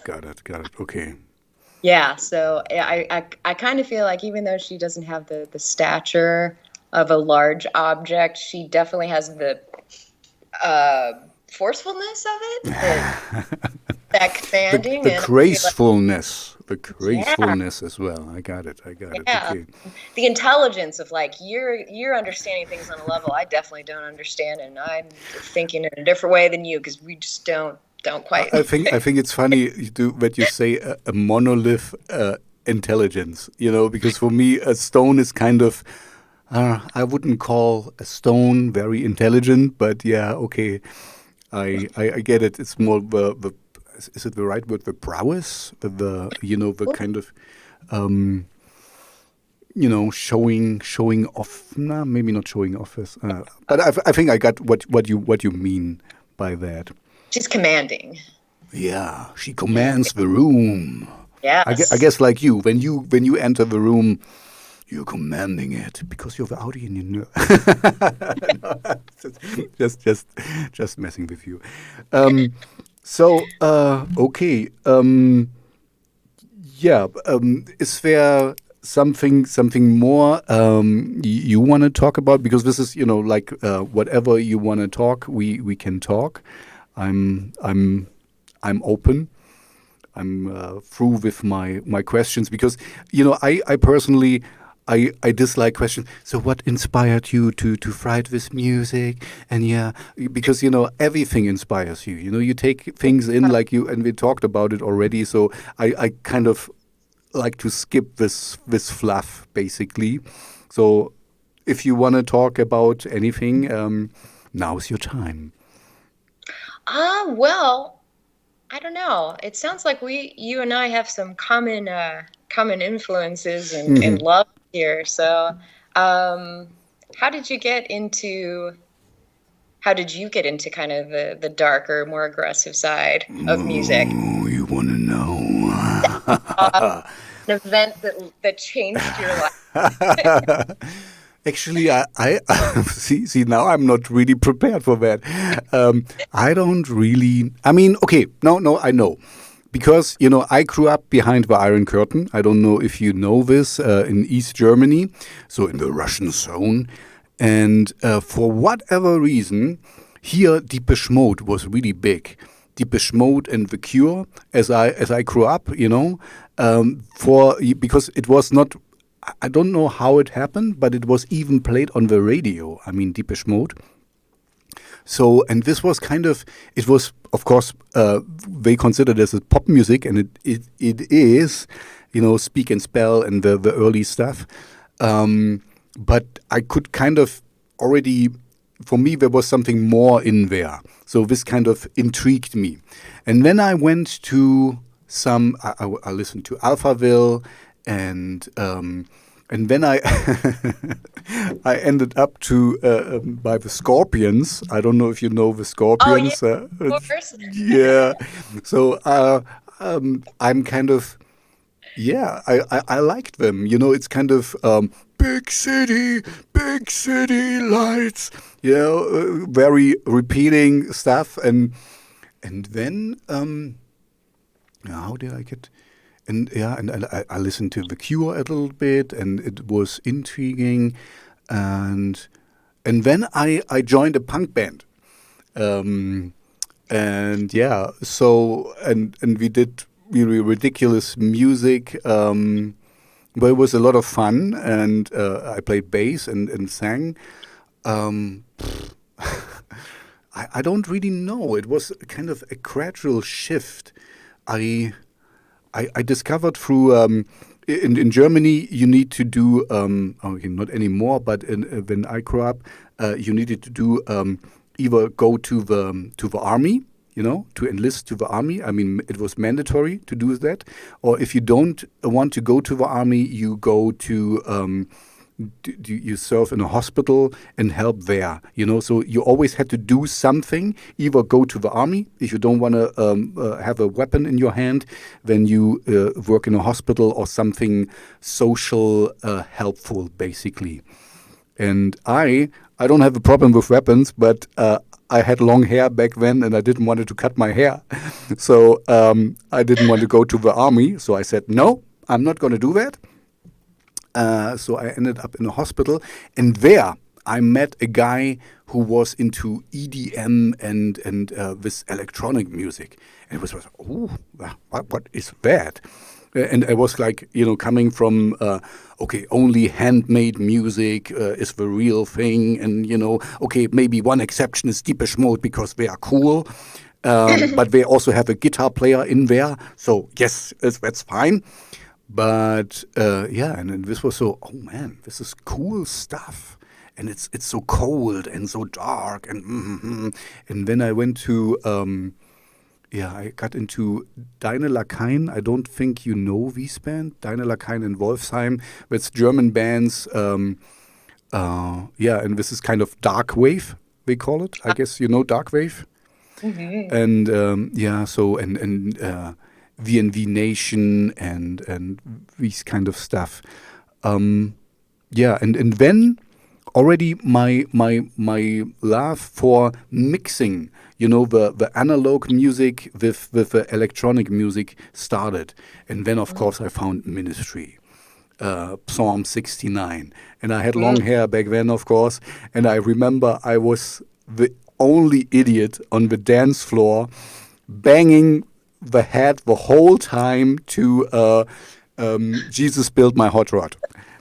Got it. Got it. Okay. Yeah, so I kind of feel like even though she doesn't have the stature of a large object, she definitely has the uh, forcefulness of it, that The commanding, the and I feel like the yeah, gracefulness as well. I got it. I got it. yeah, Okay. the intelligence of like you're understanding things on a level I definitely don't understand, and I'm thinking in a different way than you because we just don't quite. I think it's funny that you say a monolith intelligence. Because for me a stone is kind of I wouldn't call a stone very intelligent, but yeah, okay, I get it. It's more the is it the right word? The prowess, the kind of um, showing off. Nah, maybe not showing off, but I think I got what you mean by that. She's commanding. Yeah, she commands the room. I Yes. guess like you, when you enter the room, you're commanding it because you're the Audi and you know. No, just messing with you. Okay. Yeah. Is there something more you want to talk about? Because this is like whatever you want to talk, we can talk. I'm I'm open. I'm through with my questions because I personally I dislike questions. So what inspired you to write this music? And yeah, because everything inspires you. You take things in like you, and we talked about it already. So I kind of like to skip this fluff basically. So if you want to talk about anything, now's your time. Well, I don't know. It sounds like you and I have some common influences and Hmm. love here. So, um, how did you get into how did you get into kind of the darker, more aggressive side of music? Oh, you want to Uh, know? an event that changed your life. Actually, I see now I'm not really prepared for that. I don't really. I mean, okay, no, I know. Because I grew up behind the Iron Curtain. I don't know if you know this in East Germany, so in the Russian zone, and for whatever reason, here Depeche Mode was really big. Depeche Mode and The Cure, as I grew up, for because it was not. I don't know how it happened, but it was even played on the radio. I mean, Depeche Mode. So, and this was kind of, it was, of course, they considered this as pop music, and it is, Speak and Spell and the early stuff. But I could kind of already, for me, there was something more in there. So this kind of intrigued me. And then I went to I listened to Alphaville and then I I ended up to by the Scorpions. I don't know if you know the Oh yeah, Scorpions. of course. Yeah, so I'm kind of yeah. I liked them. It's kind of big city lights. Very repeating stuff and then how did I get? And yeah, and I listened to The Cure a little bit, and it was intriguing, and then I joined a punk band, um, and yeah, so and we did really ridiculous music, but it was a lot of fun, and I played bass and sang. Um, I don't really know. It was kind of a gradual shift. I I discovered through in Germany you need to do okay, not anymore, but when I grew up, you needed to do either go to the army, to enlist to the army. I mean, it was mandatory to do that, or if you don't want to go to the army, you go to you serve in a hospital and help there. So you always had to do something. Either go to the army if you don't want to have a weapon in your hand, then you work in a hospital or something social, helpful, basically. And I don't have a problem with weapons, but I had long hair back then, and I didn't want to cut my hair, so I didn't want to go to the army. So I said, no, I'm not going to do that. So I ended up in a hospital, and there I met a guy who was into EDM and this electronic music, and it was oh, what is that? And I was like, coming from okay, only handmade music is the real thing, and okay, maybe one exception is Depeche Mode because they are cool, but they also have a guitar player in there, so yes, that's fine. But yeah, and this was so, oh man, this is cool stuff, and it's so cold and so dark, and then I went to I got into Deine Lakaien. I don't think you know this band, Deine Lakaien in Wolfsheim. It's German bands. And this is kind of dark wave, they call it. I guess you know dark wave. Mm-hmm. And so and VNV Nation and these kind of stuff. And then already my love for mixing, the analog music with the electronic music started. And then, of course, I found Ministry, Psalm 69. And I had long hair back then, of course. And I remember I was the only idiot on the dance floor banging the head the whole time to Jesus Built My Hot Rod.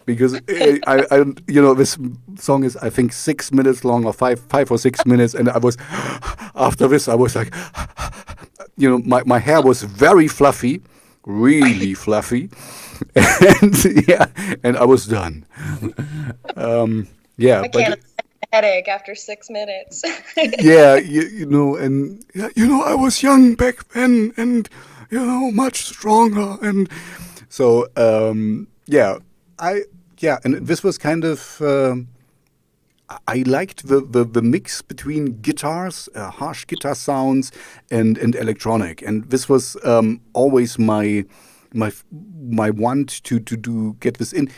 Because this song is, I think, 6 minutes long, or five or 6 minutes, and I was, after this, I was like, my hair was very fluffy, really fluffy, and I was done. I can't headache after 6 minutes. Yeah, I was young back then, and much stronger, and so and this was kind of I liked the mix between guitars, harsh guitar sounds, and electronic, and this was always my want to get this in.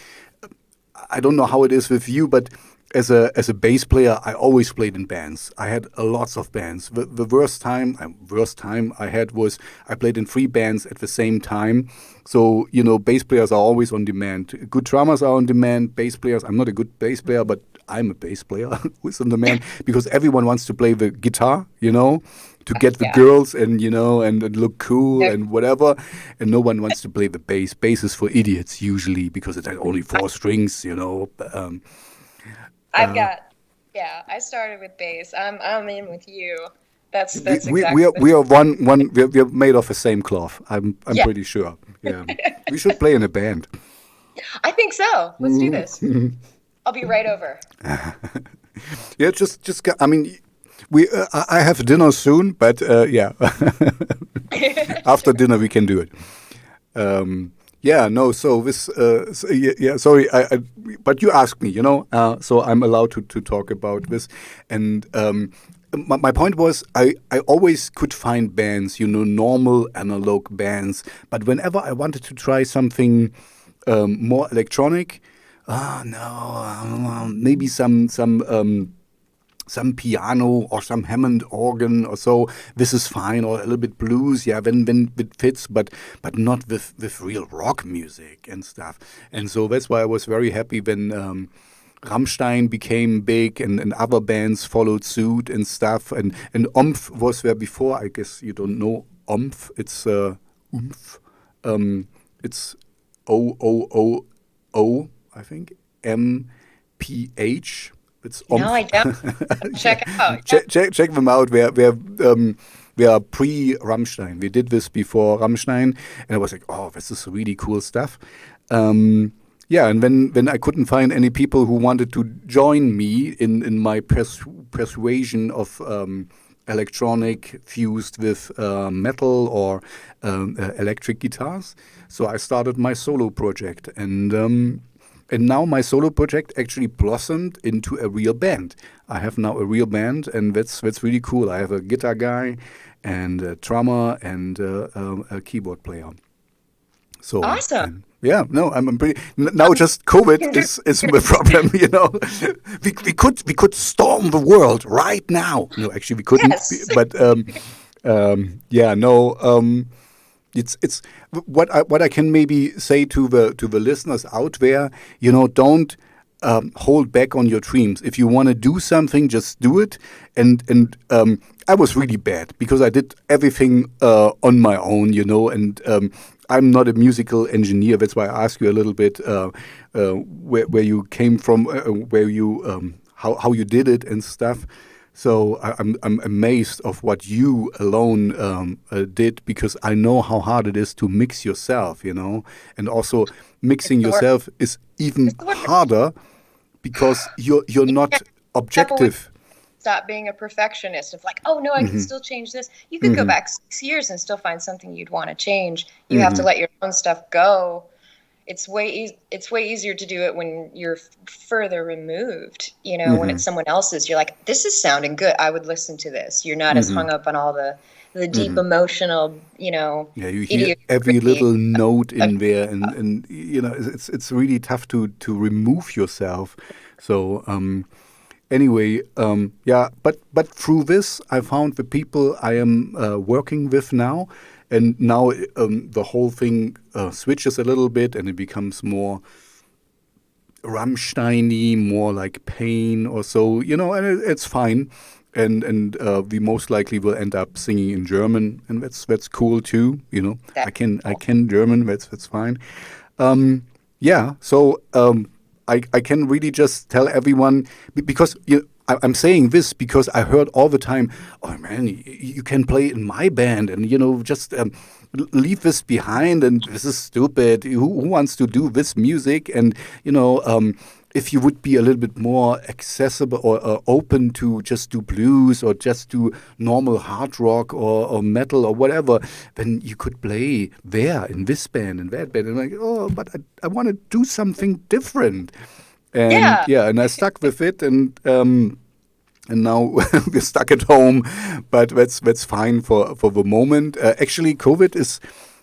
I don't know how it is with you, but as a bass player, I always played in bands. I had lots of bands. The worst time I had was I played in 3 bands at the same time. So, bass players are always on demand. Good drummers are on demand. Bass players, I'm not a good bass player, but I'm a bass player who's on demand because everyone wants to play the guitar, to get the girls and, and look cool and whatever. And no one wants to play the bass. Bass is for idiots usually because it had only 4 strings, I started with bass. I'm in with you. That's exactly. We are one. We're made of the same cloth. I'm pretty sure. Yeah, we should play in a band. I think so. Let's do this. I'll be right over. Yeah, just. I mean, I have dinner soon, but yeah. After dinner we can do it. So this, sorry, but you asked me, so I'm allowed to talk about this. And my point was, I always could find bands, normal analog bands, but whenever I wanted to try something more electronic, maybe some piano or some Hammond organ or so, this is fine, or a little bit blues, when it fits, but not with real rock music and stuff. And so that's why I was very happy when Rammstein became big and other bands followed suit and stuff. And Omf was there before. I guess you don't know Omf. It's Umf. It's I think, MPH. It's No, I don't. yeah. Check it out. Yeah. Check them out. We are pre-Rammstein. We did this before Rammstein, and I was like, oh, this is really cool stuff. Yeah, and when I couldn't find any people who wanted to join me in my persuasion of electronic fused with metal or electric guitars, so I started my solo project, and now my solo project actually blossomed into a real band. I have now a real band, and that's really cool. I have a guitar guy, and a drummer, and a keyboard player. So Awesome. yeah, no, I'm pretty now. Just COVID is the problem, you know. We could storm the world right now. No, actually we couldn't. Yes. But yeah, no. It's what I can maybe say to the listeners out there. You know, don't hold back on your dreams. If you want to do something, just do it. And I was really bad because I did everything on my own, you know, and I'm not a musical engineer. That's why I asked you a little bit where you came from, where you how you did it and stuff. So I'm amazed of what you alone did, because I know how hard it is to mix yourself, you know, and also mixing yourself is even harder because you're not objective. Stop being a perfectionist of like, oh no, I can still change this. You could go back 6 years and still find something you'd want to change. You have to let your own stuff go. It's way easier to do it when you're further removed. You know, when it's someone else's, you're like, this is sounding good. I would listen to this. You're not as hung up on all the deep emotional, you know. Yeah, you hear every little note in there, and you know, it's really tough to remove yourself. So anyway, yeah, but through this, I found the people I am working with now, and now the whole thing switches a little bit, and it becomes more Rammstein-y, more like Pain or so, you know, and it's fine. And we most likely will end up singing in German, and that's cool too, you know. I can German, that's fine. Yeah, so I can really just tell everyone, because I'm saying this because I heard all the time, oh man, you can play in my band, and you know, just leave this behind, and this is stupid. Who wants to do this music? And you know, if you would be a little bit more accessible or open to just do blues or just do normal hard rock or metal or whatever, then you could play there in this band and that band. And I'm like, oh, but I want to do something different. And yeah, and I stuck with it, and now we're stuck at home, but that's fine for the moment. Actually, COVID is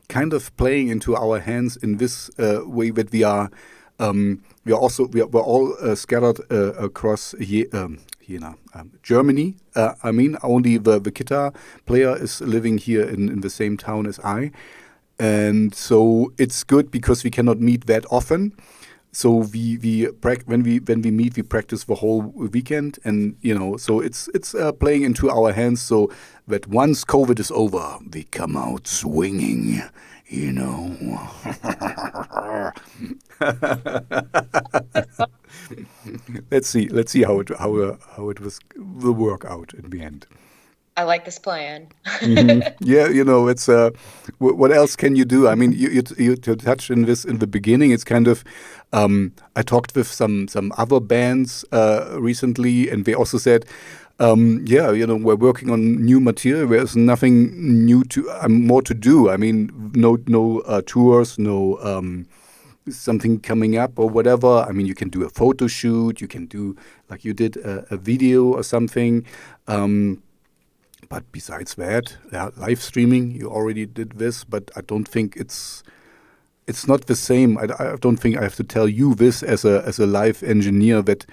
kind of playing into our hands in this way that we're all scattered across Germany. I mean, only the guitar player is living here in the same town as I, and so it's good because we cannot meet that often. So when we meet, we practice the whole weekend, and you know, so it's playing into our hands. So that once COVID is over, we come out swinging, you know. Let's see how it will work out in the end. I like this plan. Yeah, you know, it's what else can you do? I mean, you touched on this in the beginning. It's kind of I talked with some other bands recently, and they also said, yeah, you know, we're working on new material. There's nothing new more to do. I mean, no tours, no something coming up or whatever. I mean, you can do a photo shoot, you can do like you did a video or something. But besides that, yeah, live streaming, you already did this, but I don't think it's not the same. I don't think I have to tell you this as a live engineer, that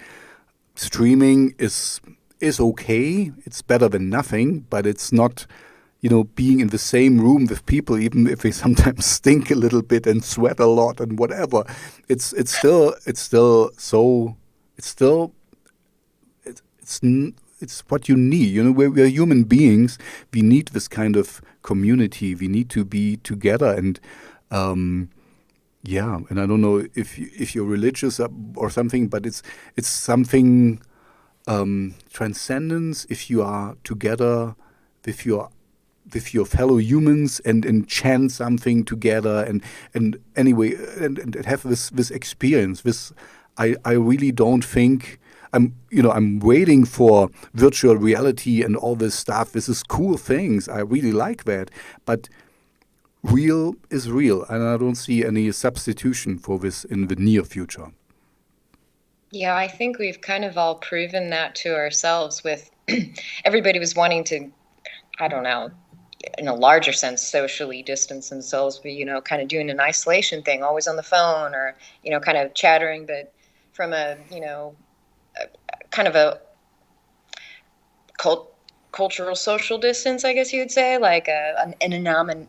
streaming is okay. It's better than nothing, but it's not, you know, being in the same room with people, even if they sometimes stink a little bit and sweat a lot and whatever. It's what you need. You know, we're human beings. We need this kind of community. We need to be together. And Yeah, and I don't know if you're religious or something, but it's something transcendence. If you are together with your fellow humans and chant something together and anyway and have this experience. I really don't think I'm waiting for virtual reality and all this stuff. This is cool things. I really like that, but real is real, and I don't see any substitution for this in the near future. Yeah, I think we've kind of all proven that to ourselves with everybody was wanting to, I don't know, in a larger sense, socially distance themselves, but, kind of doing an isolation thing, always on the phone or, kind of chattering, but from a kind of a cultural social distance, I guess you would say, like an anonymity.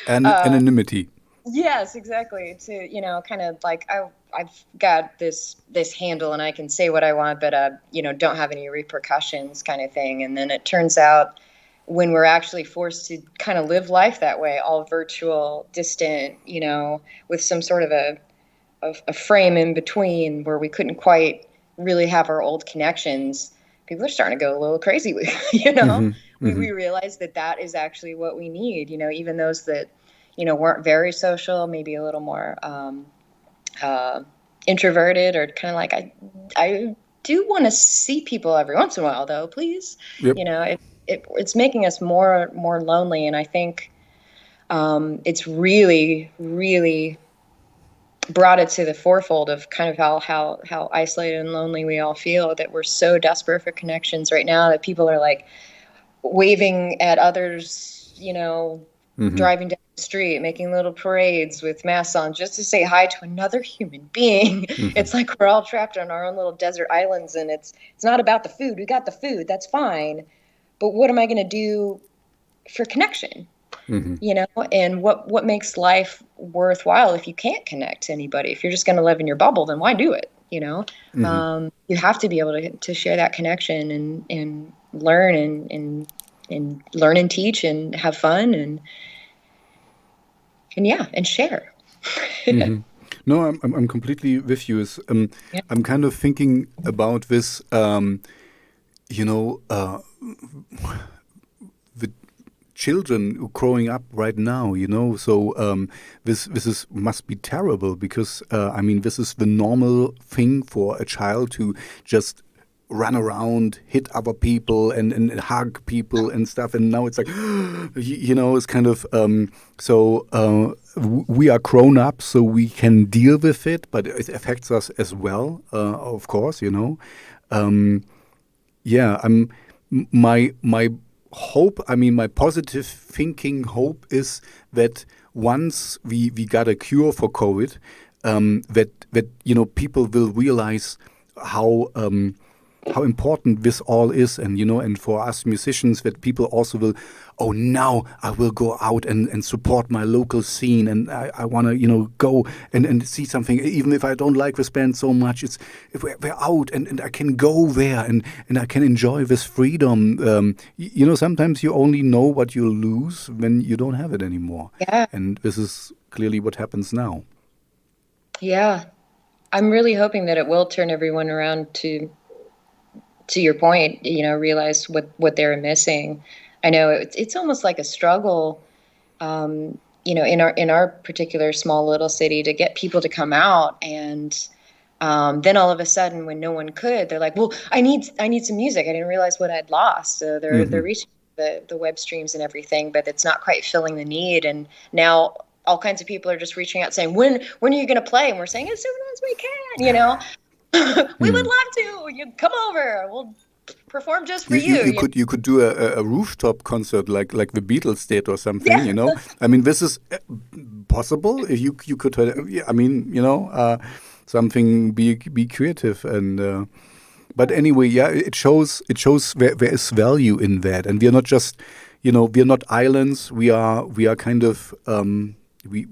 Anonymity. Yes, exactly. To, kind of like I've got this handle and I can say what I want, but don't have any repercussions kind of thing. And then it turns out when we're actually forced to kind of live life that way, all virtual, distant, with some sort of a frame in between where we couldn't quite really have our old connections, people are starting to go a little crazy. We realize that is actually what we need, even those that weren't very social, maybe a little more introverted, or kind of like, I do want to see people every once in a while, though, please. Yep. It's making us more lonely, and I think it's really, really brought it to the forefold of kind of how isolated and lonely we all feel, that we're so desperate for connections right now that people are like waving at others, driving down the street, making little parades with masks on just to say hi to another human being. It's like we're all trapped on our own little desert islands, and it's not about the food. We got the food, that's fine, but what am I going to do for connection? And what makes life worthwhile if you can't connect to anybody? If you're just going to live in your bubble, then why do it? You have to be able to share that connection and learn and learn and teach and have fun and share. No, I'm completely with you. I'm kind of thinking about this. The children growing up right now, so this must be terrible because this is the normal thing for a child to just run around, hit other people and hug people and stuff, and now it's like it's kind of we are grown up, so we can deal with it, but it affects us as well, of course. My hope, my positive thinking hope is that once we got a cure for COVID, that people will realize how important this all is, and for us musicians, that people also will, now I will go out and support my local scene, and I want to go and see something, even if I don't like this band so much. If we're out and I can go there and I can enjoy this freedom. Sometimes you only know what you lose when you don't have it anymore. Yeah. And this is clearly what happens now. Yeah, I'm really hoping that it will turn everyone around to your point, realize what they're missing. I know it's almost like a struggle, in our particular small little city, to get people to come out, and then all of a sudden, when no one could, they're like, "Well, I need some music. I didn't realize what I'd lost." So they're reaching the web streams and everything, but it's not quite filling the need. And now all kinds of people are just reaching out saying, "When are you going to play?" And we're saying, "As soon as we can." We would love to. You come over. We'll perform just for you. You could do a rooftop concert like the Beatles did or something. Yeah. This is possible. You could. Something. Be creative and. But anyway, yeah, it shows there is value in that, and we are not just, we are not islands. We are kind of we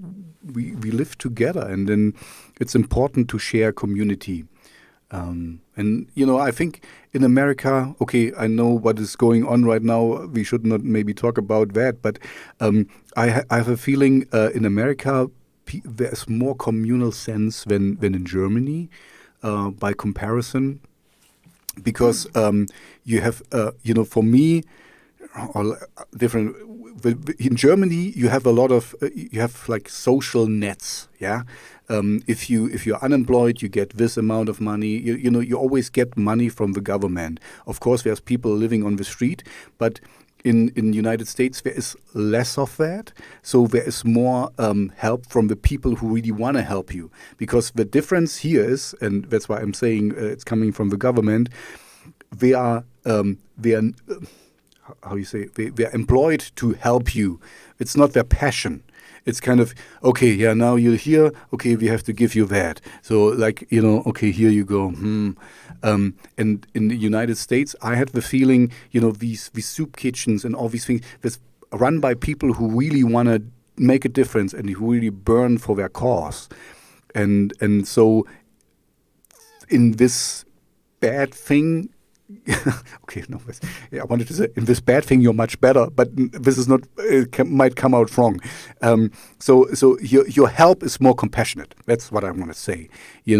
live together, and then it's important to share community. And I think in America, okay, I know what is going on right now. We should not maybe talk about that, but I have a feeling in America there's more communal sense than in Germany by comparison, because you have, for me, or different. In Germany, you have a lot of you have like social nets. Yeah, if you're unemployed, you get this amount of money. You always get money from the government. Of course, there's people living on the street, but in the United States there is less of that. So there is more help from the people who really want to help you. Because the difference here is, and that's why I'm saying it's coming from the government. They are how you say, they're employed to help you. It's not their passion. It's kind of, okay, yeah, now you're here, okay, we have to give you that. So like, okay, here you go. And in the United States, I had the feeling, these soup kitchens and all these things that's run by people who really want to make a difference and who really burn for their cause. And so in this bad thing, okay, no, I wanted to say, in this bad thing, you're much better, but this is not, might come out wrong. So your help is more compassionate. That's what I want to say. We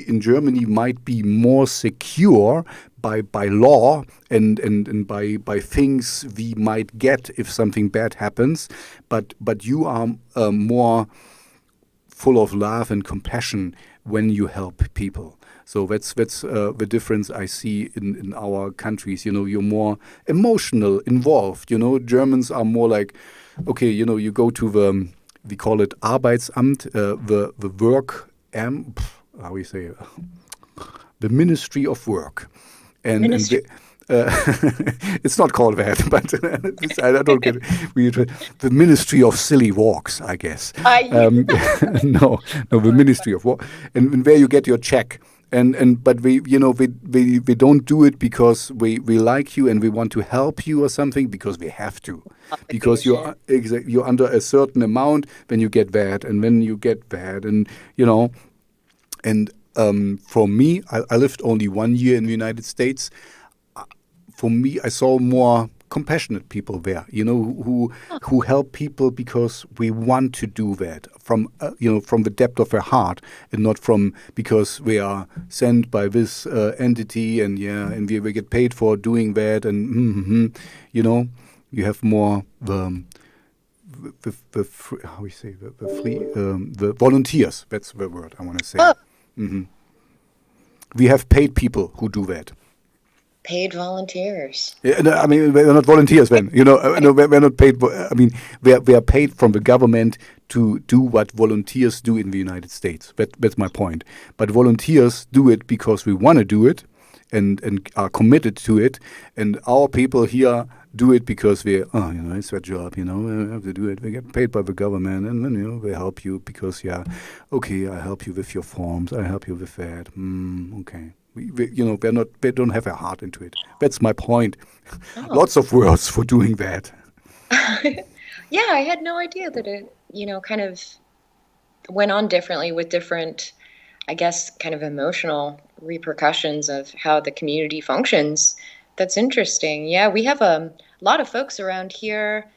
in Germany might be more secure by law and by things we might get if something bad happens, but you are more full of love and compassion when you help people. So that's the difference I see in our countries. You're more emotional, involved. Germans are more like, okay, you go to we call it Arbeitsamt, the work, how we say, the Ministry of Work, and it's not called that, but I don't get it. The Ministry of Silly Walks, I guess. No, the Ministry of Work, and where you get your check. But we don't do it because we like you and we want to help you or something, because we have to, because you're under a certain amount when you get that and when you get that, and for me, I lived only 1 year in the United States. For me, I saw more compassionate people there, who help people because we want to do that from the depth of their heart, and not because we are sent by this entity and we get paid for doing that, and you have more the how we say the volunteers. That's the word I want to say. We have paid people who do that. Paid volunteers. Yeah, no, I mean, we're not volunteers then. We're not paid. I mean, we are paid from the government to do what volunteers do in the United States. That's my point. But volunteers do it because we want to do it and are committed to it. And our people here do it because it's their job. We have to do it. We get paid by the government, and then they help you because okay, I help you with your forms. I help you with that. Okay. They don't have a heart into it. That's my point. Oh. Lots of words for doing that. Yeah, I had no idea that it, kind of went on differently with different, I guess, kind of emotional repercussions of how the community functions. That's interesting. Yeah, we have a lot of folks around here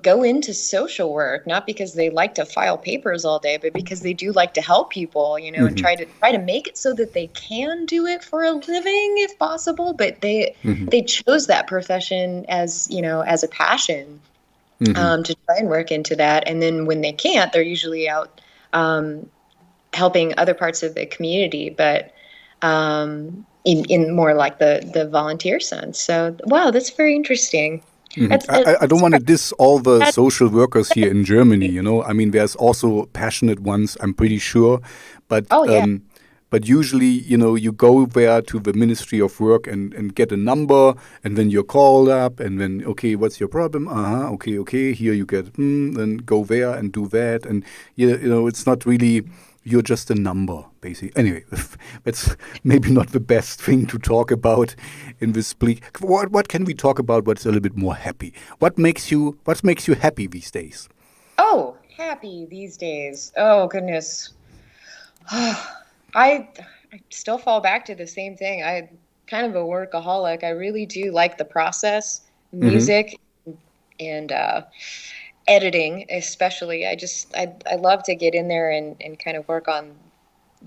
go into social work, not because they like to file papers all day, but because they do like to help people, and try to make it so that they can do it for a living if possible. But they chose that profession as a passion to try and work into that. And then when they can't, they're usually out helping other parts of the community, but in more like the volunteer sense. So wow, that's very interesting. I don't want to diss all the social workers here in Germany, I mean, there's also passionate ones, I'm pretty sure. But but usually, you go there to the Ministry of Work and get a number, and then you're called up, and then, okay, what's your problem? Okay, here you get, then go there and do that. And, it's not really... You're just a number, basically. Anyway, that's maybe not the best thing to talk about in this bleak. What can we talk about? What's a little bit more happy? What makes you happy these days? Oh, happy these days. Oh goodness. I still fall back to the same thing. I'm kind of a workaholic. I really do like the process, Mm-hmm. music and editing, especially. I love to get in there and kind of work on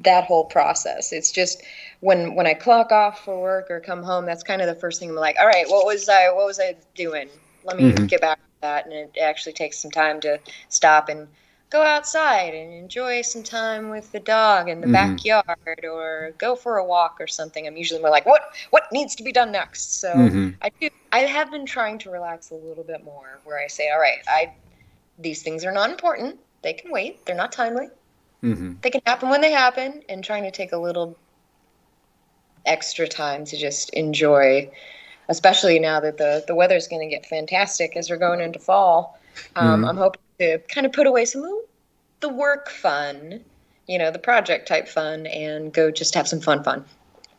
that whole process. It's just when I clock off for work or come home, that's kind of the first thing I'm like, all right, what was I doing? Let me Mm-hmm. get back to that. And it actually takes some time to stop and go outside and enjoy some time with the dog in the Mm-hmm. backyard or go for a walk or something. I'm usually more like, what needs to be done next? So Mm-hmm. I have been trying to relax a little bit more where I say, all right, these things are not important. They can wait. They're not timely. Mm-hmm. They can happen when they happen, and trying to take a little extra time to just enjoy, especially now that the weather's going to get fantastic as we're going into fall. Mm-hmm. I'm hoping to kind of put away some of the work fun, the project type fun, and go just have some fun.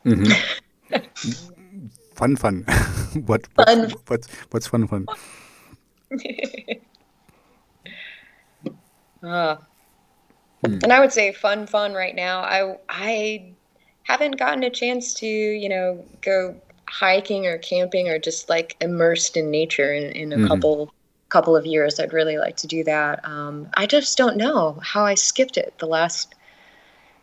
Mm-hmm. Fun, fun. what, what's, Fun. what's fun, fun? uh, and I would say fun right now. I haven't gotten a chance to, go hiking or camping or just like immersed in nature in a Mm-hmm. couple of years. I'd really like to do that. I just don't know how I skipped it the last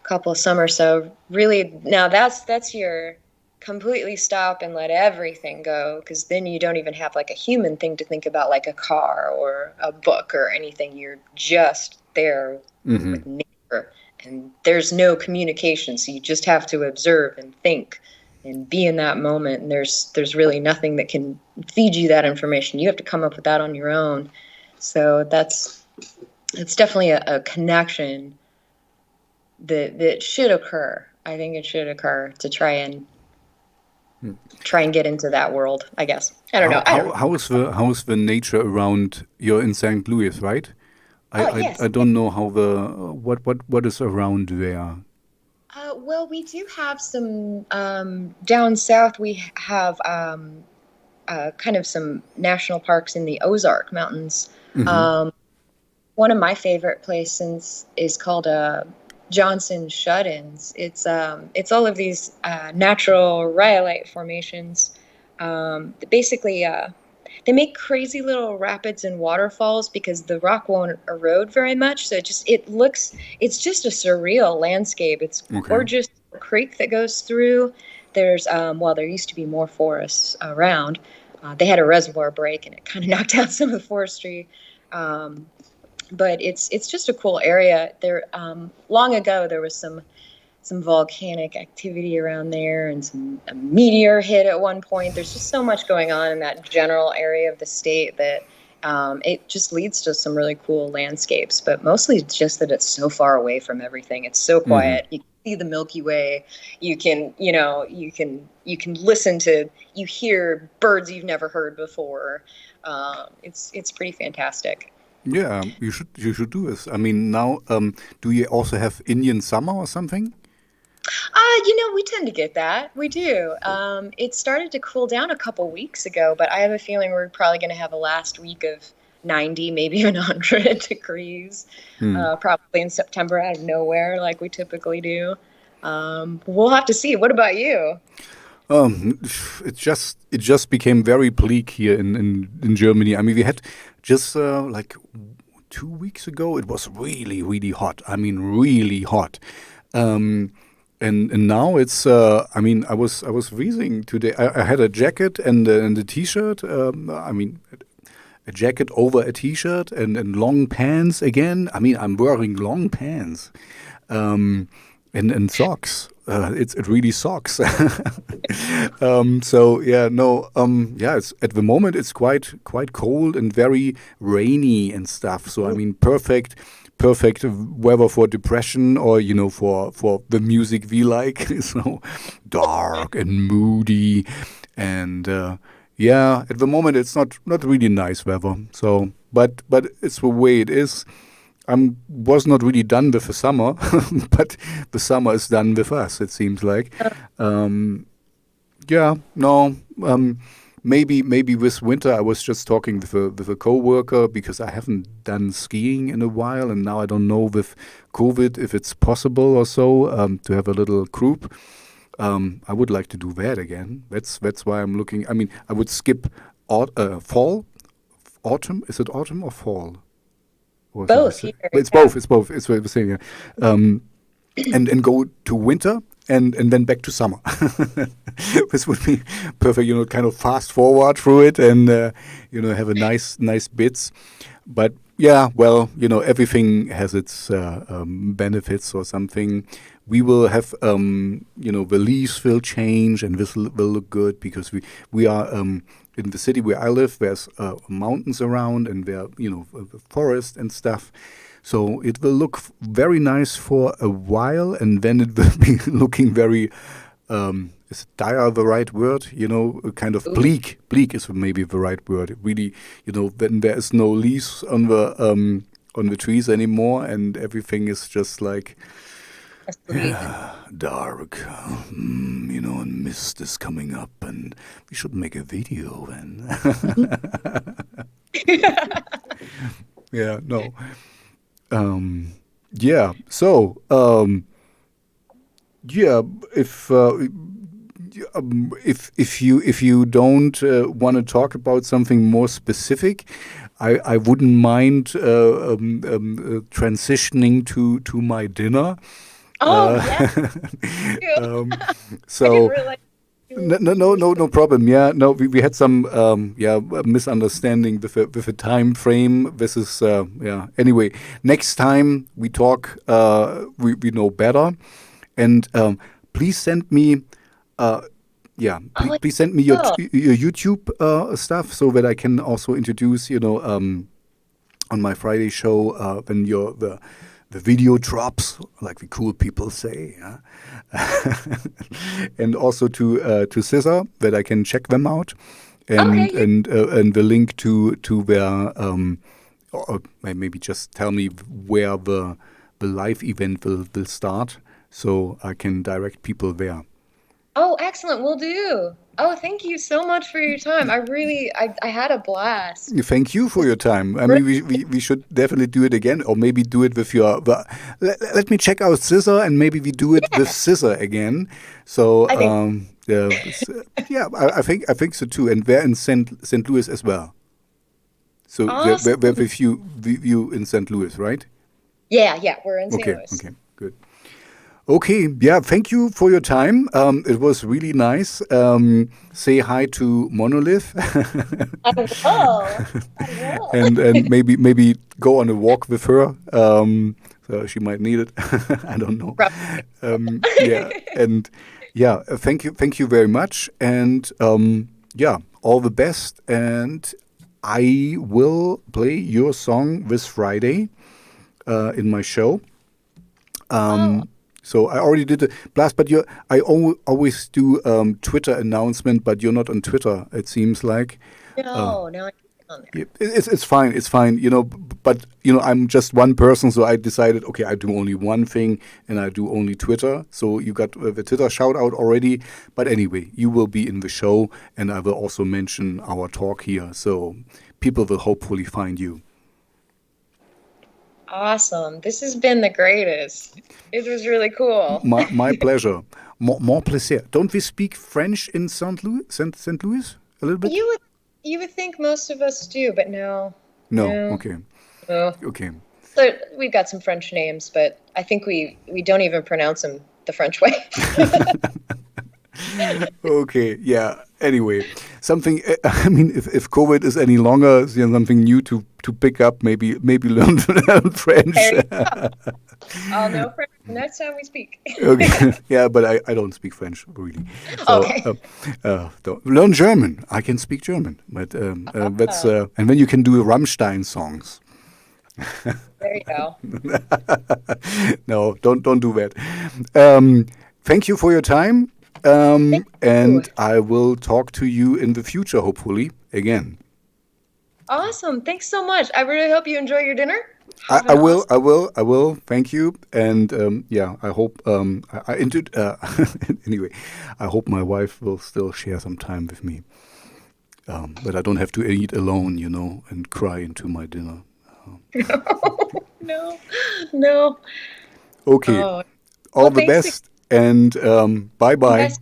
couple of summers. So really, now that's your completely stop and let everything go, because then you don't even have like a human thing to think about, like a car or a book or anything. You're just there Mm-hmm. with nature, and there's no communication, so you just have to observe and think and be in that moment. And there's really nothing that can feed you that information. You have to come up with that on your own. So it's definitely a connection that should occur. I think it should occur to try and get into that world, I guess. I don't know. I don't know. How is the nature around? You're in St. Louis, right? Oh, yes. I don't know how the what is around there. Well, we do have some down south. We have kind of some national parks in the Ozark Mountains. Mm-hmm. Um, One of my favorite places is called Johnson Shut-ins. It's all of these natural rhyolite formations. Basically, they make crazy little rapids and waterfalls because the rock won't erode very much. So it's just a surreal landscape. It's Okay. gorgeous. Creek that goes through. There's there used to be more forests around. They had a reservoir break and it kind of knocked out some of the forestry. Um, but it's just a cool area. There long ago there was some volcanic activity around there, and a meteor hit at one point. There's just so much going on in that general area of the state that it just leads to some really cool landscapes. But mostly it's just that it's so far away from everything. It's so Mm-hmm. quiet. You can see the Milky Way. You can listen to, you hear birds you've never heard before. It's pretty fantastic. Yeah, you should do this. I mean, now, do you also have Indian summer or something? We tend to get that. We do. It started to cool down a couple weeks ago, but I have a feeling we're probably going to have a last week of 90, maybe even 100 degrees, Hmm. probably in September out of nowhere, like we typically do. We'll have to see. What about you? Um, it just became very bleak here in Germany. I mean, we had just like 2 weeks ago. It was really hot. I mean, really hot. Um, and now it's. I mean, I was freezing today. I had a jacket and a t-shirt. I mean, a jacket over a t-shirt and long pants again. I mean, I'm wearing long pants. Um, and socks. It really sucks. So yeah, no, yeah. It's at the moment it's quite cold and very rainy and stuff. So I mean, perfect weather for depression or for the music we like. So dark and moody, and yeah, at the moment it's not really nice weather. So but it's the way it is. Was not really done with the summer, but the summer is done with us. It seems like, yeah, no. maybe this winter. I was just talking with a coworker because I haven't done skiing in a while, and now I don't know with COVID if it's possible or so to have a little group. I would like to do that again. That's why I'm looking. I mean, I would skip fall, autumn. Is it autumn or fall? Or Both here. It's both. It's both. It's what we're saying. Yeah. And go to winter and then back to summer. This would be perfect. Kind of fast forward through it and have a nice bits. But yeah, well, everything has its benefits or something. We will have, the leaves will change and this will look good because we are in the city where I live. There's mountains around and there, forest and stuff. So it will look very nice for a while, and then it will be looking very, is dire the right word? Kind of bleak. Bleak is maybe the right word. It really, when there is no leaves on the trees anymore, and everything is just like dark. And mist is coming up, and we should make a video then. Yeah. No. Yeah. So, yeah. If you don't want to talk about something more specific, I wouldn't mind transitioning to my dinner. Oh, yeah. So. No problem. Yeah, no, we had some misunderstanding with a time frame. This is Anyway, next time we talk, we know better, and please send me. Please send me your YouTube stuff so that I can also introduce. On my Friday show when the video drops, like the cool people say, yeah? And also to Scissor, that I can check them out, and the link to their or maybe just tell me where the live event will start, so I can direct people there. Oh, excellent. Will do. Oh, thank you so much for your time. I had a blast. Thank you for your time. I mean, we should definitely do it again, or maybe do it with your. Let me check out Scissor, and maybe we do it with Scissor again. So I think so too, and we're in St. Louis as well. So awesome. we're with you in St. Louis, right? Yeah, we're in St. Louis. Okay, good. Okay, yeah, thank you for your time. It was really nice. Say hi to Monolith. I will. and maybe go on a walk with her. So she might need it. I don't know. Thank you very much. And all the best. And I will play your song this Friday in my show. So I already did the blast, but I always do Twitter announcement, but you're not on Twitter, it seems like. No, I'm on there. It's fine, but I'm just one person, so I decided, okay, I do only one thing, and I do only Twitter. So you got the Twitter shout out already, but anyway, you will be in the show, and I will also mention our talk here, so people will hopefully find you. Awesome. This has been the greatest. It was really cool. My pleasure. More plaisir. Don't we speak French in St. Louis a little bit? You would think most of us do, but no. No. Okay. No. Okay. So we've got some French names, but I think we don't even pronounce them the French way. Okay, yeah. Anyway, something. I mean, if COVID is any longer, something new to pick up. Maybe learn French. I'll know French next time we speak. Okay. Yeah, but I don't speak French really. So, okay. Learn German. I can speak German, but that's and then you can do Rammstein songs. There you go. No, don't do that. Thank you for your time. And I will talk to you in the future, hopefully, again. Awesome. Thanks so much. I really hope you enjoy your dinner. I will. Thank you. And I hope anyway, I hope my wife will still share some time with me. but I don't have to eat alone, and cry into my dinner. No. Okay, Oh, all well, the thanks. best, and bye-bye. Yes.